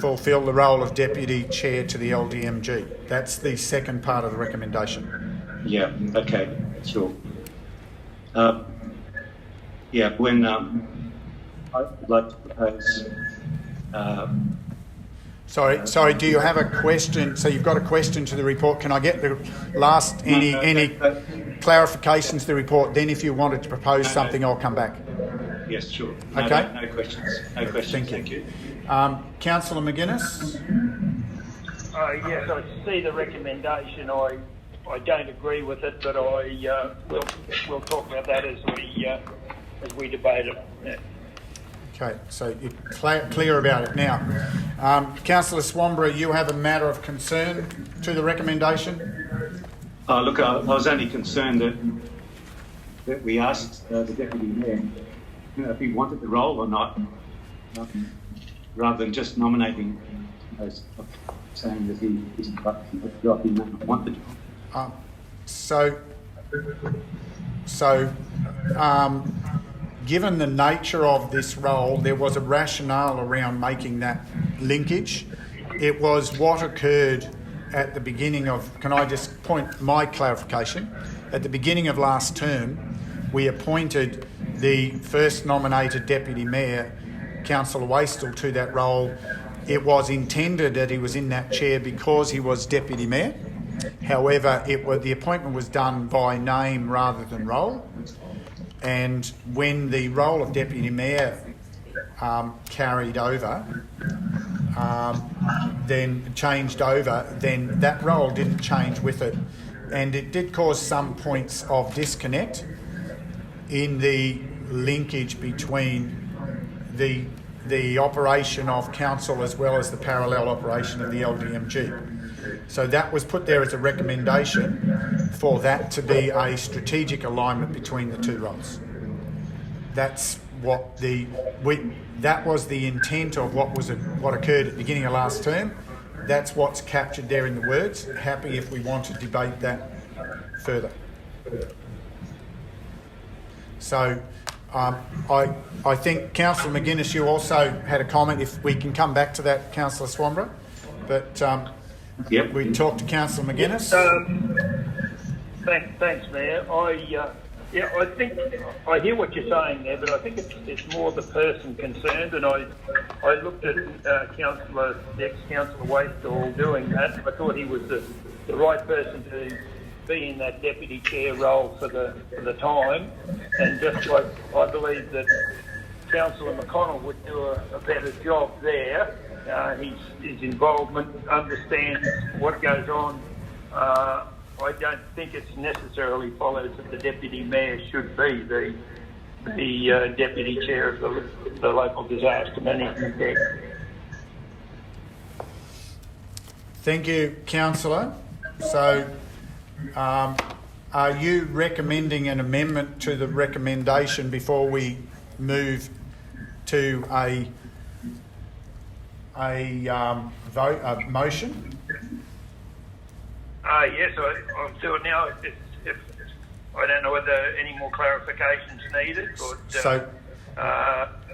fulfil the role of deputy chair to the LDMG. That's the second part of the recommendation. Yeah, okay, sure. When I'd like to propose... Sorry, do you have a question? So you've got a question to the report. Can I get the last, any clarifications to the report? Then if you wanted to propose something, I'll come back. Yes, sure. Okay. No questions. No questions. Thank you. Councillor McGuinness? Yes, I see the recommendation. I don't agree with it, but we'll talk about that as we debate it. Yeah. Okay, so you're clear about it now. Councillor Swanborough, you have a matter of concern to the recommendation? Look, I was only concerned that we asked the deputy mayor if he wanted the role or not, rather than just nominating, saying that he isn't the job, he may not want the job. Given the nature of this role, there was a rationale around making that linkage. It was what occurred at the beginning of, can I just point my clarification? At the beginning of last term, we appointed the first nominated Deputy Mayor, Councillor Wastel, to that role. It was intended that he was in that chair because he was Deputy Mayor. However, the appointment was done by name rather than role. And when the role of Deputy Mayor carried over, then changed over, then that role didn't change with it. And it did cause some points of disconnect in the linkage between the operation of council as well as the parallel operation of the LDMG. So that was put there as a recommendation for that to be a strategic alignment between the two roles. That's what that was the intent of what occurred at the beginning of last term. That's what's captured there in the words. Happy if we want to debate that further. So I think Councillor McGuinness, you also had a comment. If we can come back to that, Councillor Swanborough. But yep. We talked to Councillor McGuinness. Thanks, Mayor. I think I hear what you're saying there, but I think it's more the person concerned. And I looked at ex-Councillor Wastel doing that. I thought he was the right person to be in that deputy chair role for the time. And just like I believe that Councillor McConnell would do a better job there. His involvement, understands what goes on. I don't think it's necessarily follows that the Deputy Mayor should be the Deputy Chair of the Local Disaster Management Desk. Thank you, Councillor. So, are you recommending an amendment to the recommendation before we move to a motion? Yes, I'll do it now. If I don't know whether any more clarification's needed, but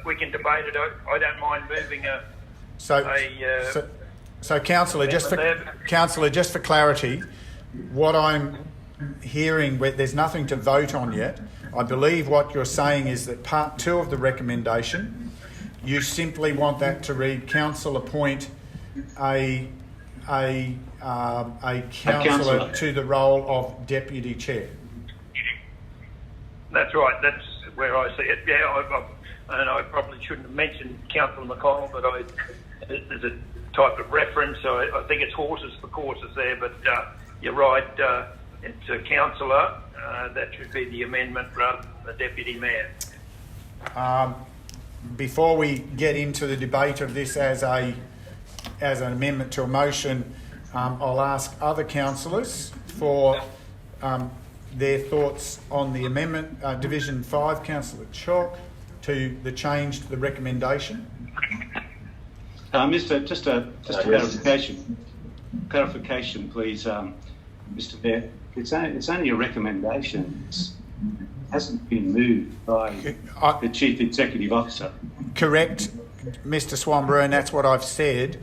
we can debate it. I don't mind moving So, Councillor, just for clarity, what I'm hearing, there's nothing to vote on yet. I believe what you're saying is that part 2 of the recommendation, you simply want that to read: Council appoint a councillor to the role of deputy chair. That's right. That's where I see it. Yeah, and I probably shouldn't have mentioned Councillor McConnell, but there's a type of reference. So I think it's horses for courses there. But you're right. It's a councillor. That should be the amendment rather than the deputy mayor. Before we get into the debate of this as an amendment to a motion, I'll ask other councillors for their thoughts on the amendment. Division 5, Councillor Chalk, to the change to the recommendation. Just a clarification, please, Mr. Mayor. It's only a recommendation. It hasn't been moved by the Chief Executive Officer. Correct, Mr. Swanborough, and that's what I've said.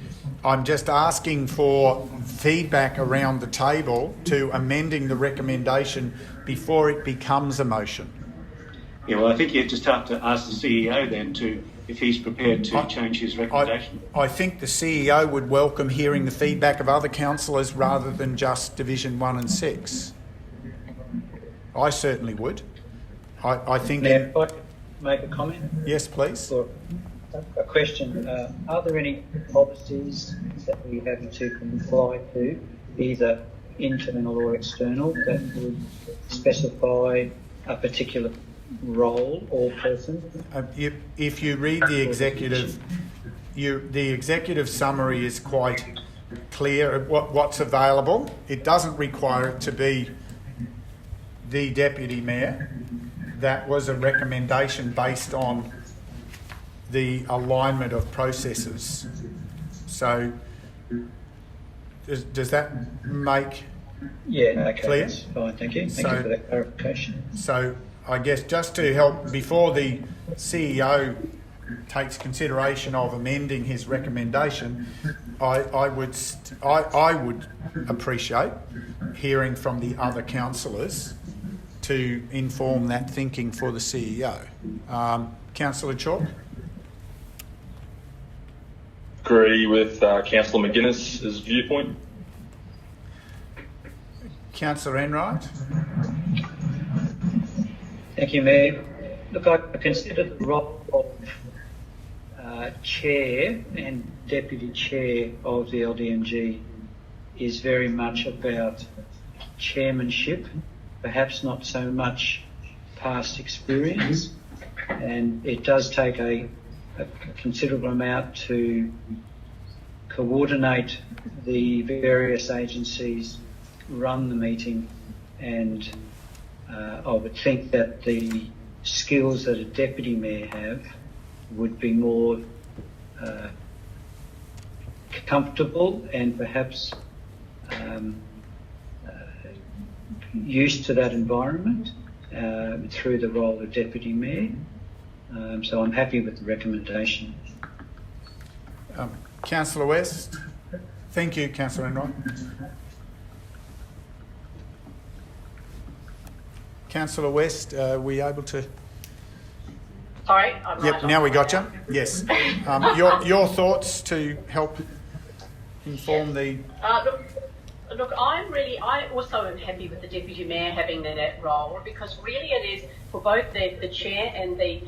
I'm just asking for feedback around the table to amending the recommendation before it becomes a motion. Yeah, well, I think you just have to ask the CEO then if he's prepared to change his recommendation. I think the CEO would welcome hearing the feedback of other councillors rather than just Division 1 and 6. I certainly would. I think... Mayor, if I could make a comment? Yes, please. Or a question. Are there any policies that we have to comply to, either internal or external, that would specify a particular role or person? If you read the executive, the executive summary is quite clear of what's available. It doesn't require it to be the deputy mayor. That was a recommendation based on the alignment of processes. So, does that make okay, clear? That's fine, thank you. Thank you for that clarification. So, I guess just to help, before the CEO takes consideration of amending his recommendation, I would appreciate hearing from the other councillors to inform that thinking for the CEO. Councillor Chalk? Agree with Councillor McGuinness's viewpoint. Councillor Enright? Thank you, Mayor. Look, I consider the role of Chair and Deputy Chair of the LDMG is very much about chairmanship, perhaps not so much past experience, and it does take a considerable amount to coordinate the various agencies, run the meeting, and I would think that the skills that a Deputy Mayor have would be more comfortable and perhaps used to that environment through the role of Deputy Mayor. So I'm happy with the recommendation. Councillor West? Thank you, Councillor Enright. Councillor West, are we able to... Sorry? Yep, now we got you. Yes. Your thoughts to help inform the... Look, I also am happy with the Deputy Mayor having that role, because really it is, for both the Chair and the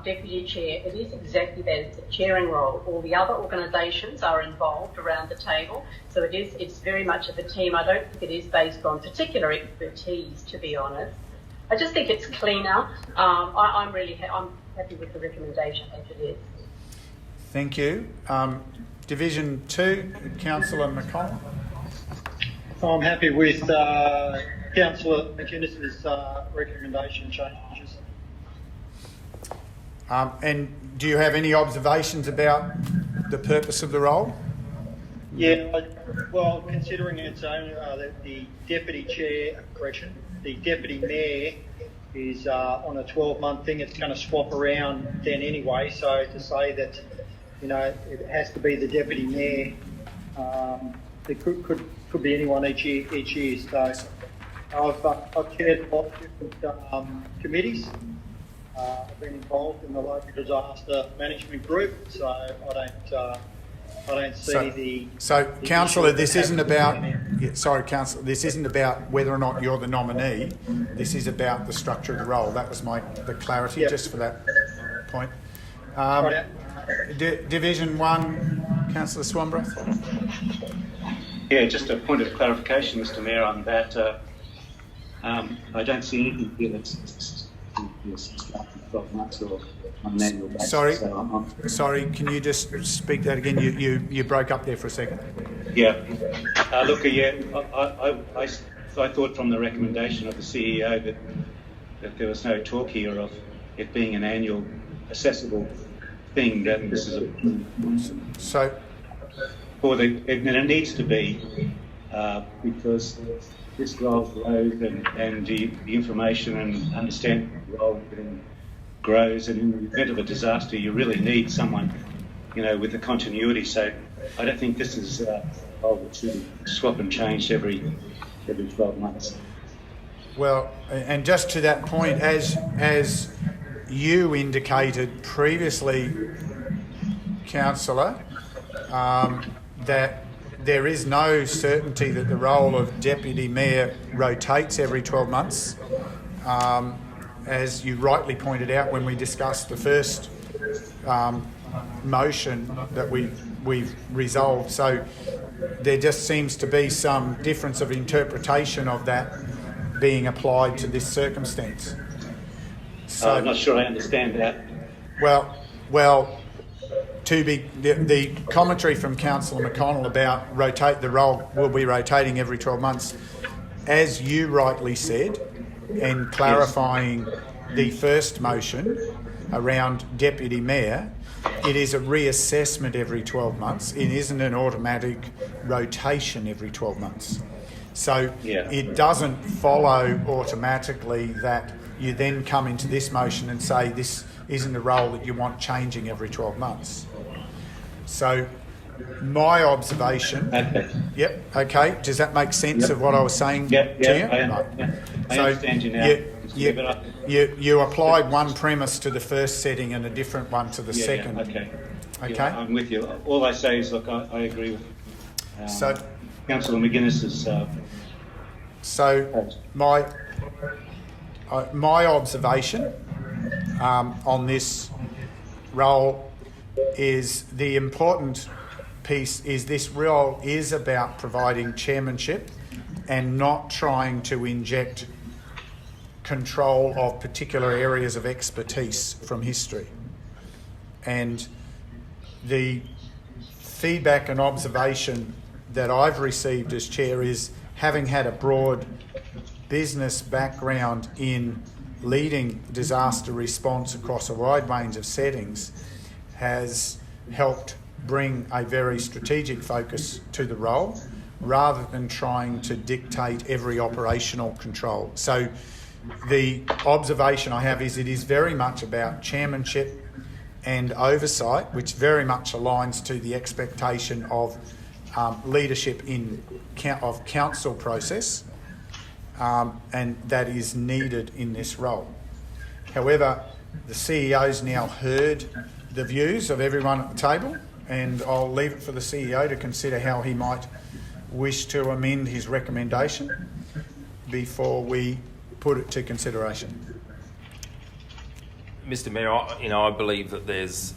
Deputy Chair, it is exactly that. It's a chairing role. All the other organisations are involved around the table, so it's very much of a team. I don't think it is based on particular expertise, to be honest. I just think it's cleaner. I'm happy with the recommendation as it is. Thank you. Division 2, Councillor McConnell. I'm happy with Councillor McInnes's recommendation changes. And do you have any observations about the purpose of the role? Yeah, well, considering it's only the Deputy Chair, the Deputy Mayor is on a 12-month thing, it's going to swap around then anyway, so to say that, it has to be the Deputy Mayor, it could be anyone each year. So I've chaired a lot of different committees. I've been involved in the local disaster management group, so I don't see the. So, Councillor, this isn't about. Sorry, Councillor, this isn't about whether or not you're the nominee. This is about the structure of the role. That was the clarity, just for that point. Division 1, Councillor Swanborough. Yeah, just a point of clarification, Mr. Mayor, on that. I don't see anything here that's 12 months or on an annual basis. Sorry, can you just speak that again? You broke up there for a second. Yeah. Look, I thought from the recommendation of the CEO that there was no talk here of it being an annual assessable thing. That this is it needs to be because this role grows and the information and understanding of the role grows, and in the event of a disaster you really need someone with the continuity. So I don't think this is a role that should swap and change every 12 months. Well, and just to that point, as you indicated previously, Councillor, that there is no certainty that the role of Deputy Mayor rotates every 12 months. As you rightly pointed out when we discussed the first motion that we've resolved. So there just seems to be some difference of interpretation of that being applied to this circumstance. So I'm not sure I understand that. Well, the commentary from Councillor McConnell about the role will be rotating every 12 months, as you rightly said, and clarifying the first motion around Deputy Mayor, it is a reassessment every 12 months. It isn't an automatic rotation every 12 months. So it doesn't follow automatically that you then come into this motion and say this isn't a role that you want changing every 12 months. So my observation. Okay. Yep. Okay. Does that make sense of what I was saying to you? I understand you now. You applied one premise to the first setting and a different one to the second. Okay. Okay. Yeah, I'm with you. All I say is, look, I agree with Councillor McGuinness's. So my observation on this role is the important piece is this role is about providing chairmanship and not trying to inject control of particular areas of expertise from history. And the feedback and observation that I've received as chair is, having had a broad business background in leading disaster response across a wide range of settings, has helped bring a very strategic focus to the role rather than trying to dictate every operational control. So the observation I have is it is very much about chairmanship and oversight, which very much aligns to the expectation of leadership of council process, and that is needed in this role. However, the CEO's now heard the views of everyone at the table, and I'll leave it for the CEO to consider how he might wish to amend his recommendation before we put it to consideration. Mr. Mayor, I believe that there's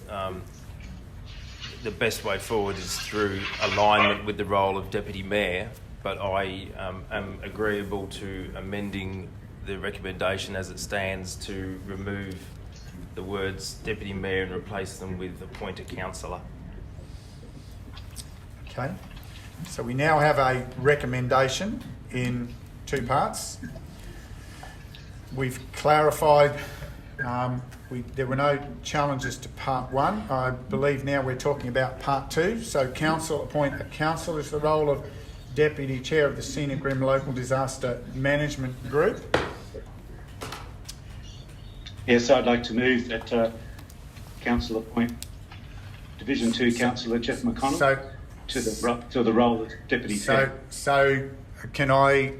the best way forward is through alignment with the role of Deputy Mayor, but I am agreeable to amending the recommendation as it stands to remove the words Deputy Mayor and replace them with appoint a councillor. Okay, so we now have a recommendation in two parts. We've clarified there were no challenges to part one. I believe now we're talking about part two. So council appoint a councillor as the role of Deputy Chair of the Scenic Rim Local Disaster Management Group. Yes, I'd like to move that council appoint Division 2 Councillor Jeff McConnell to the role of Deputy Chair. So can I,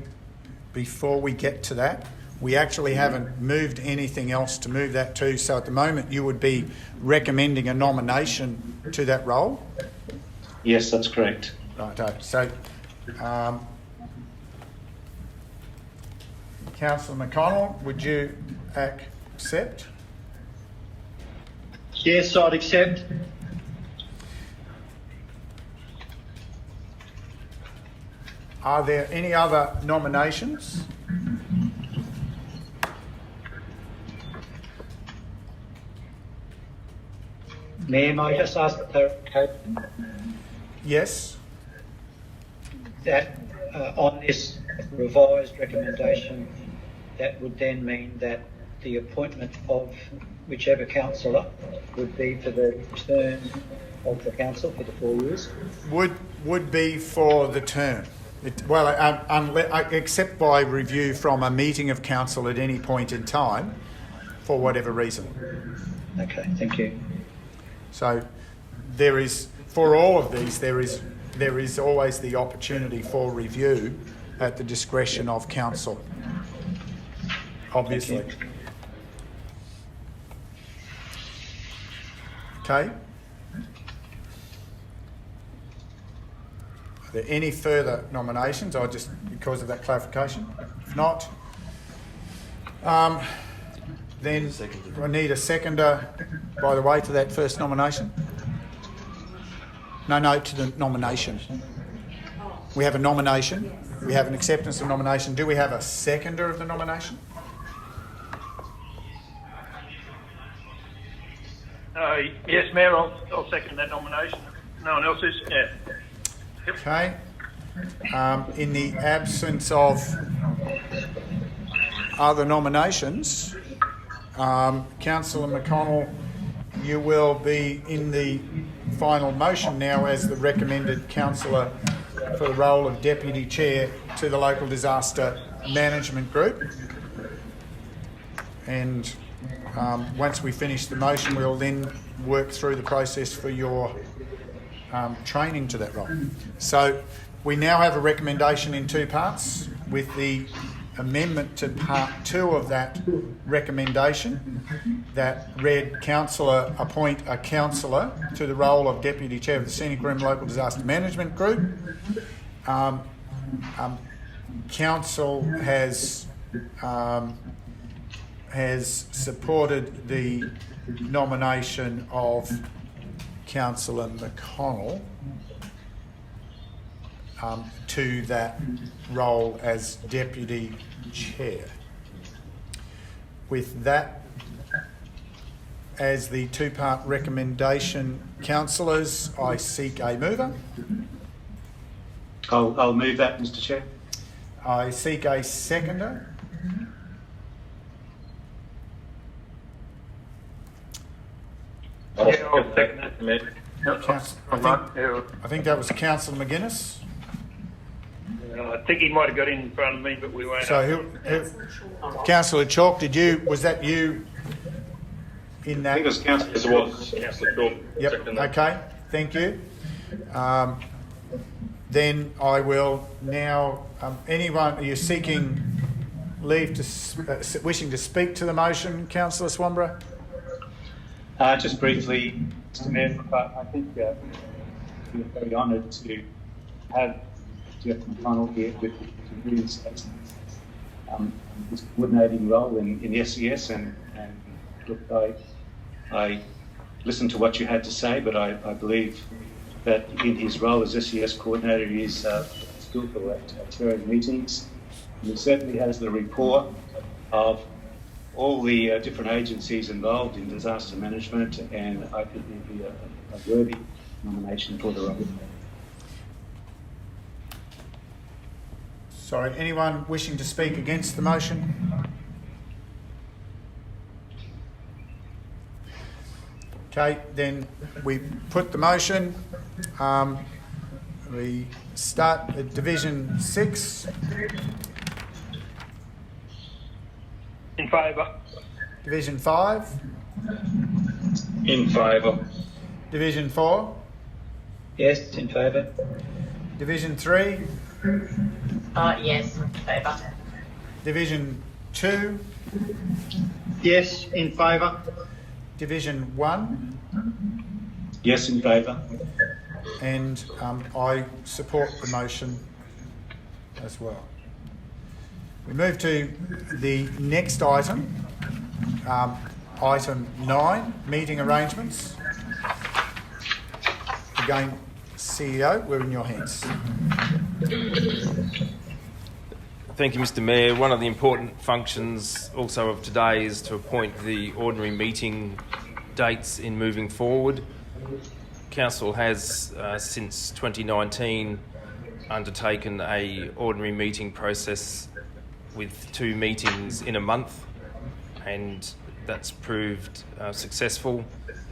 before we get to that, we actually haven't moved anything else to move that to, so at the moment you would be recommending a nomination to that role? Yes, that's correct. Right, so Councillor McConnell, would you accept? Yes, I'd accept. Are there any other nominations? Mayor, may I just ask for clarification? Yes. That on this revised recommendation, that would then mean that the appointment of whichever councillor would be for the term of the council for the 4 years? Would be for the term. Except by review from a meeting of council at any point in time, for whatever reason. Okay, thank you. So there is, for all of these, there is always the opportunity for review at the discretion of council, obviously. Okay. Are there any further nominations? Because of that clarification? If not, then I need a seconder, by the way, to that first nomination. No, to the nomination. We have a nomination. We have an acceptance of nomination. Do we have a seconder of the nomination? Yes, Mayor, I'll second that nomination. No one else is? Yeah. Yep. Okay. In the absence of other nominations, Councillor McConnell, you will be in the final motion now as the recommended councillor for the role of Deputy Chair to the Local Disaster Management Group. And once we finish the motion, we'll then work through the process for your training to that role. So we now have a recommendation in two parts with the amendment to part 2 of that recommendation that read councillor appoint a councillor to the role of Deputy Chair of the Scenic Rim Local Disaster Management Group. Council has supported the nomination of Councillor McConnell to that role as Deputy Chair. With that as the two-part recommendation, councillors, I seek a mover. I'll move that, Mr. Chair. I seek a seconder. Yeah, I'll second that, Mayor. I think that was Councillor McGuinness. I think he might have got in front of me, but we won't. So, Councillor Chalk, was that you in that? I think it was Councillor Chalk. Yep. Okay. Thank you. Then I will now. Anyone, are you seeking leave to wishing to speak to the motion, Councillor Swanborough? Just briefly, Mr. Mayor, I think we're very honoured to have Jeff McConnell here with his coordinating role in the SES, and look, I listened to what you had to say, but I believe that in his role as SES coordinator, he is skillful at chairing meetings. And he certainly has the rapport of all the different agencies involved in disaster management, and I think he'd be a worthy nomination for the role. Sorry, anyone wishing to speak against the motion? Okay, then we put the motion. We start at Division 6. In favour. Division 5. In favour. Division 4. Yes, in favour. Division 3. Yes, in favour. Division 2. Yes, in favour. Division 1. Yes, in favour. And I support the motion as well. We move to the next item, item 9, meeting arrangements. Again, CEO, we're in your hands. Thank you, Mr. Mayor. One of the important functions also of today is to appoint the ordinary meeting dates in moving forward. Council has, since 2019, undertaken a ordinary meeting process with 2 meetings in a month, and that's proved successful.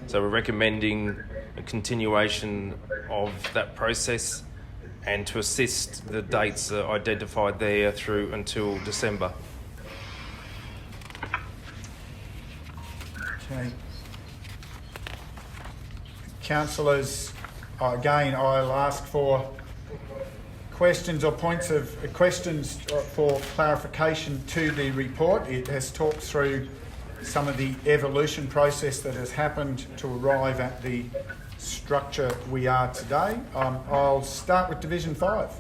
So we're recommending a continuation of that process, and to assist, the dates are identified there through until December. Okay. Councillors, again, I'll ask for questions or points of questions for clarification to the report. It has talked through some of the evolution process that has happened to arrive at the structure we are today. I'll start with Division 5.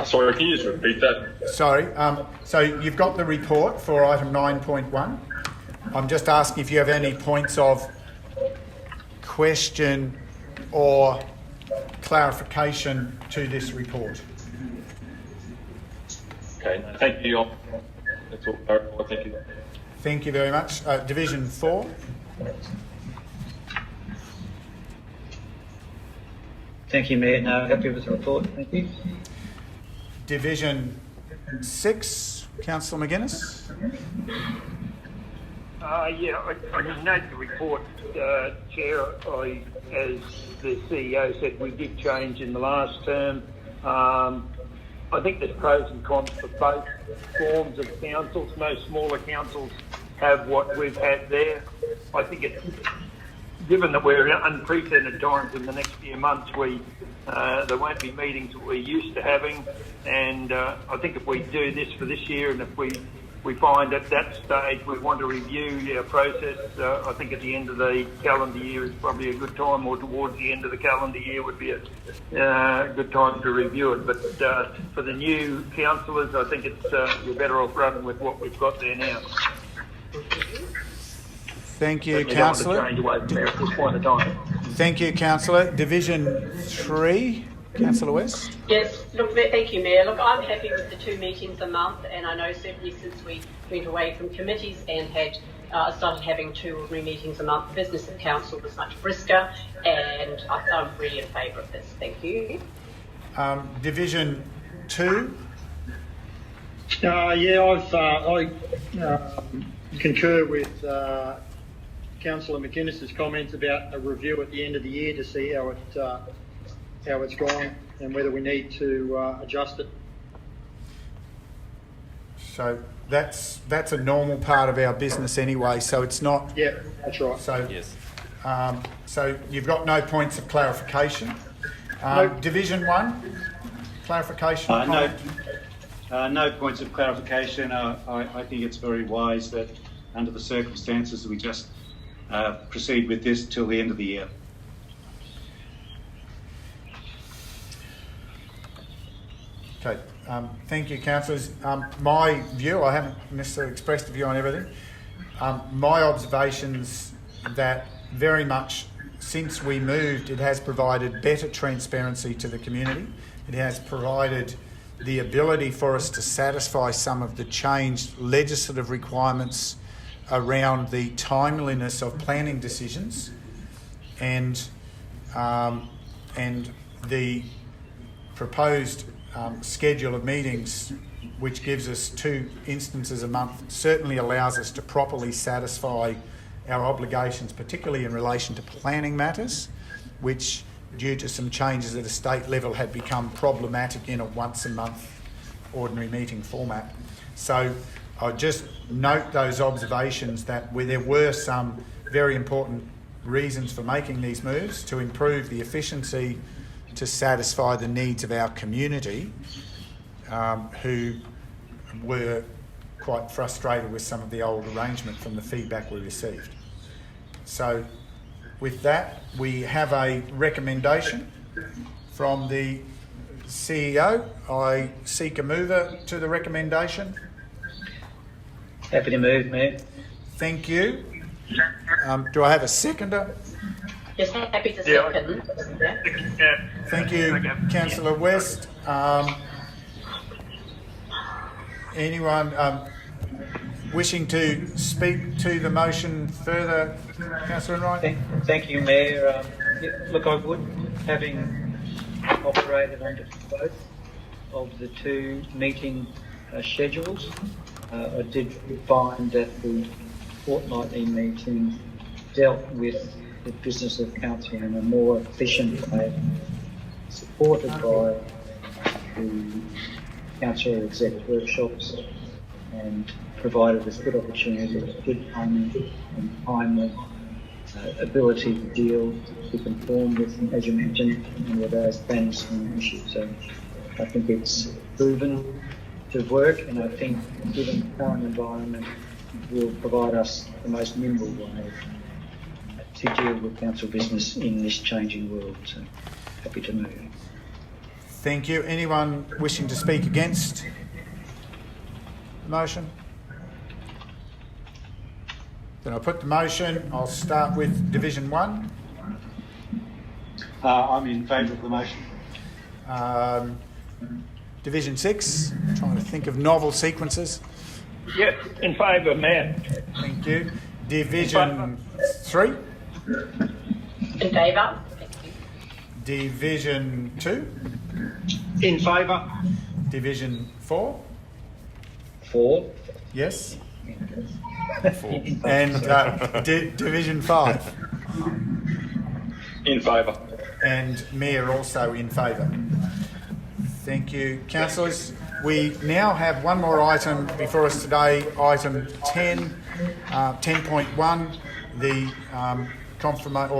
Sorry, can you just repeat that? Sorry. So you've got the report for item 9.1. I'm just asking if you have any points of question or clarification to this report. Okay, thank you. That's all clarified. Thank you. Thank you very much. Division 4. Thank you, Mayor. No, happy with the report. Thank you. Division 6, Councillor McGuinness. Yeah, I note the report, Chair. As the CEO said, we did change in the last term. I think there's pros and cons for both forms of councils. Most smaller councils have what we've had there. I think it's, given that we're in unprecedented times in the next few months, there won't be meetings that we're used to having, and I think if we do this for this year, and if we find at that stage we want to review our process, I think at the end of the calendar year is probably a good time, or towards the end of the calendar year would be a good time to review it. But for the new councillors, I think it's we're better off running with what we've got there now. Thank you, Councillor. Change away from there at this point in time. Thank you, Councillor. Division 3, Councillor West. Yes, look, thank you, Mayor. Look, I'm happy with the 2 meetings a month, and I know certainly since we went away from committees and had started having 2 ordinary meetings a month, business of council was much brisker, and I'm really in favour of this. Thank you. Division 2. I concur with Councillor McInnes's comments about a review at the end of the year to see how it's gone and whether we need to adjust it. So that's a normal part of our business anyway. So it's not. Yeah, that's right. So Yes. So you've got no points of clarification. Nope. Division 1, clarification. No points of clarification. I think it's very wise that under the circumstances we just proceed with this till the end of the year. Okay, thank you, councillors. My view, I haven't necessarily expressed a view on everything. My observations that very much since we moved, it has provided better transparency to the community. It has provided the ability for us to satisfy some of the changed legislative requirements around the timeliness of planning decisions, and the proposed schedule of meetings, which gives us 2 instances a month, certainly allows us to properly satisfy our obligations, particularly in relation to planning matters, which, due to some changes at a state level, had become problematic in a once-a-month ordinary meeting format. So I'll just note those observations that there were some very important reasons for making these moves to improve the efficiency, to satisfy the needs of our community, who were quite frustrated with some of the old arrangement from the feedback we received. So with that, we have a recommendation from the CEO. I seek a mover to the recommendation. Happy to move, Mayor. Thank you. Do I have a seconder? Yes, happy to second. Thank you, Councillor West. Anyone wishing to speak to the motion further? Councillor Enright? Thank you, Mayor. Look, I would, having operated under both of the 2 meeting schedules, I did find that the fortnightly meeting dealt with the business of council in a more efficient way, supported by the council exec workshops, and provided us good opportunity, good timing and timely ability to deal, to conform with, as you mentioned, with those plans and issues. So I think it's proven to work, and I think given the current environment will provide us the most nimble way to deal with council business in this changing world. So happy to move. Thank you. Anyone wishing to speak against the motion? Then I'll put the motion. I'll start with Division 1. I'm in favour of the motion. Division 6, trying to think of novel sequences. Yes, in favour, Mayor. Thank you. Division 3. In favour. Thank you. Division 2. In favour. Division 4. 4. Yes. 4. And Division 5. In favour. And Mayor also in favour. Thank you. Councillors, we now have one more item before us today, item 10, 10.1,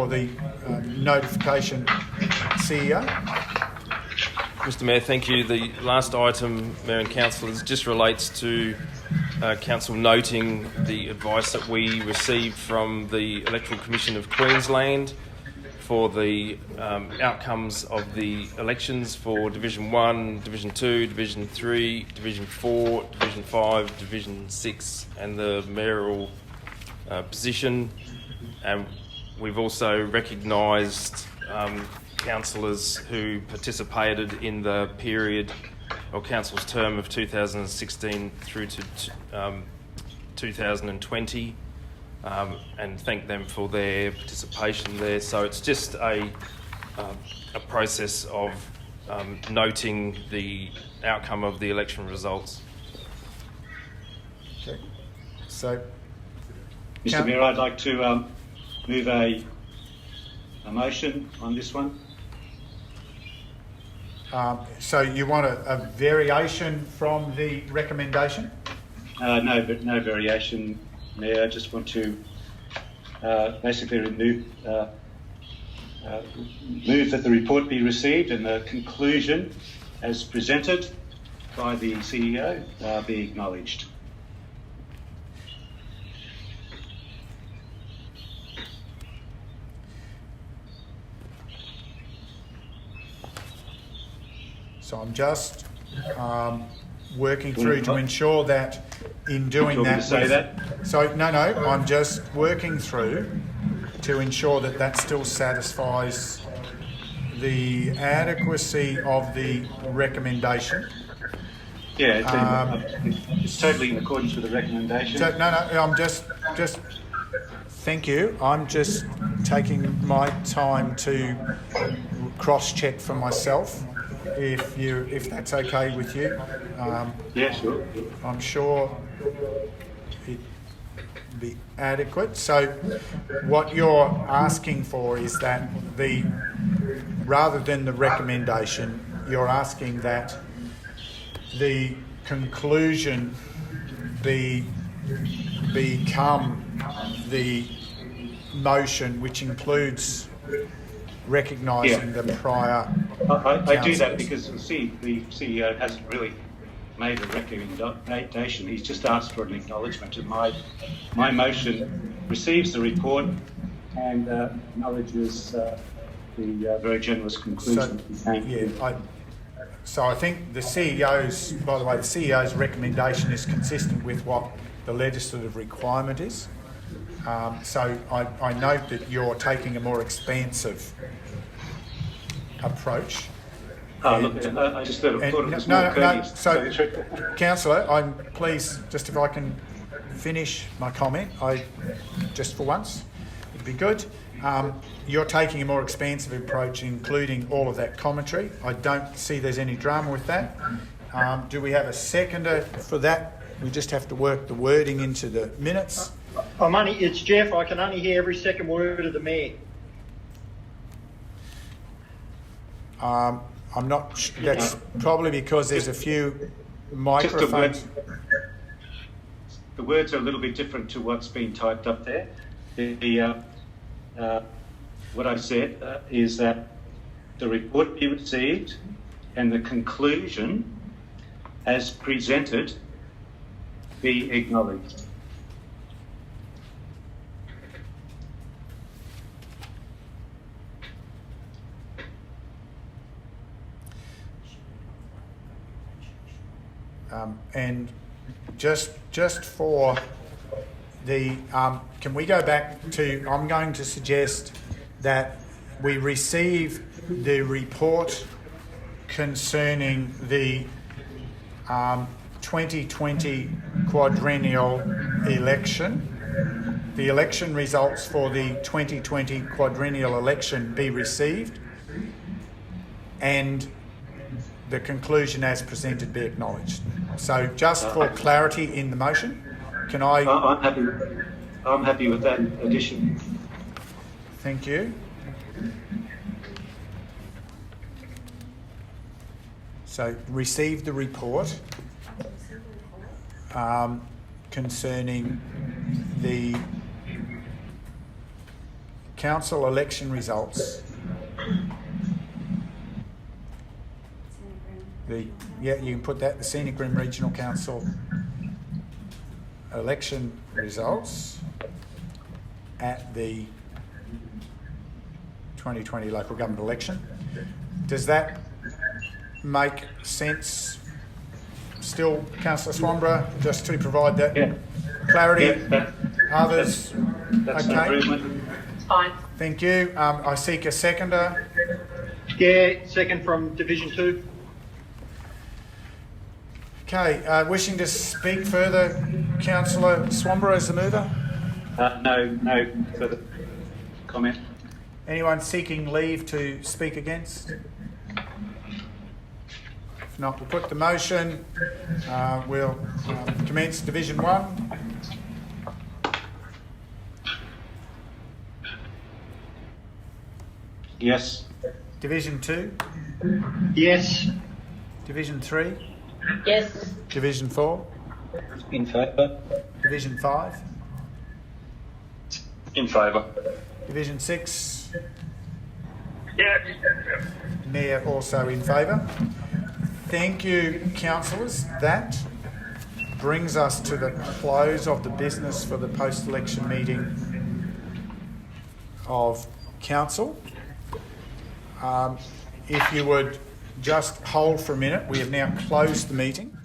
the notification CEO. Mr Mayor, thank you. The last item, Mayor and Councillors, just relates to Council noting the advice that we received from the Electoral Commission of Queensland for the outcomes of the elections for Division 1, Division 2, Division 3, Division 4, Division 5, Division 6 and the mayoral position. And we've also recognised councillors who participated in the period or council's term of 2016 through to 2020 and thank them for their participation there. So it's just a process of noting the outcome of the election results. Okay. So, Mr Mayor, I'd like to move a motion on this one. So you want a variation from the recommendation? No, but no variation, Mayor. I just want to basically move that the report be received and the conclusion as presented by the CEO be acknowledged. So I'm just working through to ensure that in doing that... So, no, I'm just working through to ensure that that still satisfies the adequacy of the recommendation. Yeah, it's totally in accordance with the recommendation. So, I'm just thank you. I'm just taking my time to cross-check for myself. If that's okay with you. Yeah, sure. I'm sure it'd be adequate. So what you're asking for is that rather than the recommendation, you're asking that the conclusion become the motion, which includes recognising the prior. I do that because the CEO hasn't really made a recommendation. He's just asked for an acknowledgement, and my motion receives the report and acknowledges the very generous conclusion. So I think the CEO's recommendation is consistent with what the legislative requirement is. So I note that you're taking a more expansive approach. I just thought it was more courteous. So, Councillor, please, just if I can finish my comment, just for once, it'd be good. You're taking a more expansive approach, including all of that commentary. I don't see there's any drama with that. Do we have a seconder for that? We just have to work the wording into the minutes. It's Jeff. I can only hear every second word of the Mayor. I'm not. That's probably because there's a few microphones. The words are a little bit different to what's been typed up there. What I've said is that the report be received and the conclusion as presented be acknowledged. And just for the, can we go back to, I'm going to suggest that we receive the report concerning the 2020 quadrennial election. The election results for the 2020 quadrennial election be received and the conclusion as presented be acknowledged. So just for clarity in the motion, can I... I'm happy with that addition. Thank you. So received the report concerning the council election results. You can put that, the Scenic Rim Regional Council election results at the 2020 local government election. Does that make sense still, Councillor Swanborough, just to provide that clarity? Others? That's an improvement. It's fine. Thank you. I seek a seconder. Yeah, second from Division 2. Okay, wishing to speak further, Councillor Swanborough as the mover? No further comment. Anyone seeking leave to speak against? If not, we'll put the motion. We'll commence Division 1. Yes. Division 2. Yes. Division 3. Yes. Division 4. In favour. Division 5. In favour. Division 6. Yes. Mayor also in favour. Thank you, councillors. That brings us to the close of the business for the post-election meeting of council. If you would just hold for a minute, we have now closed the meeting.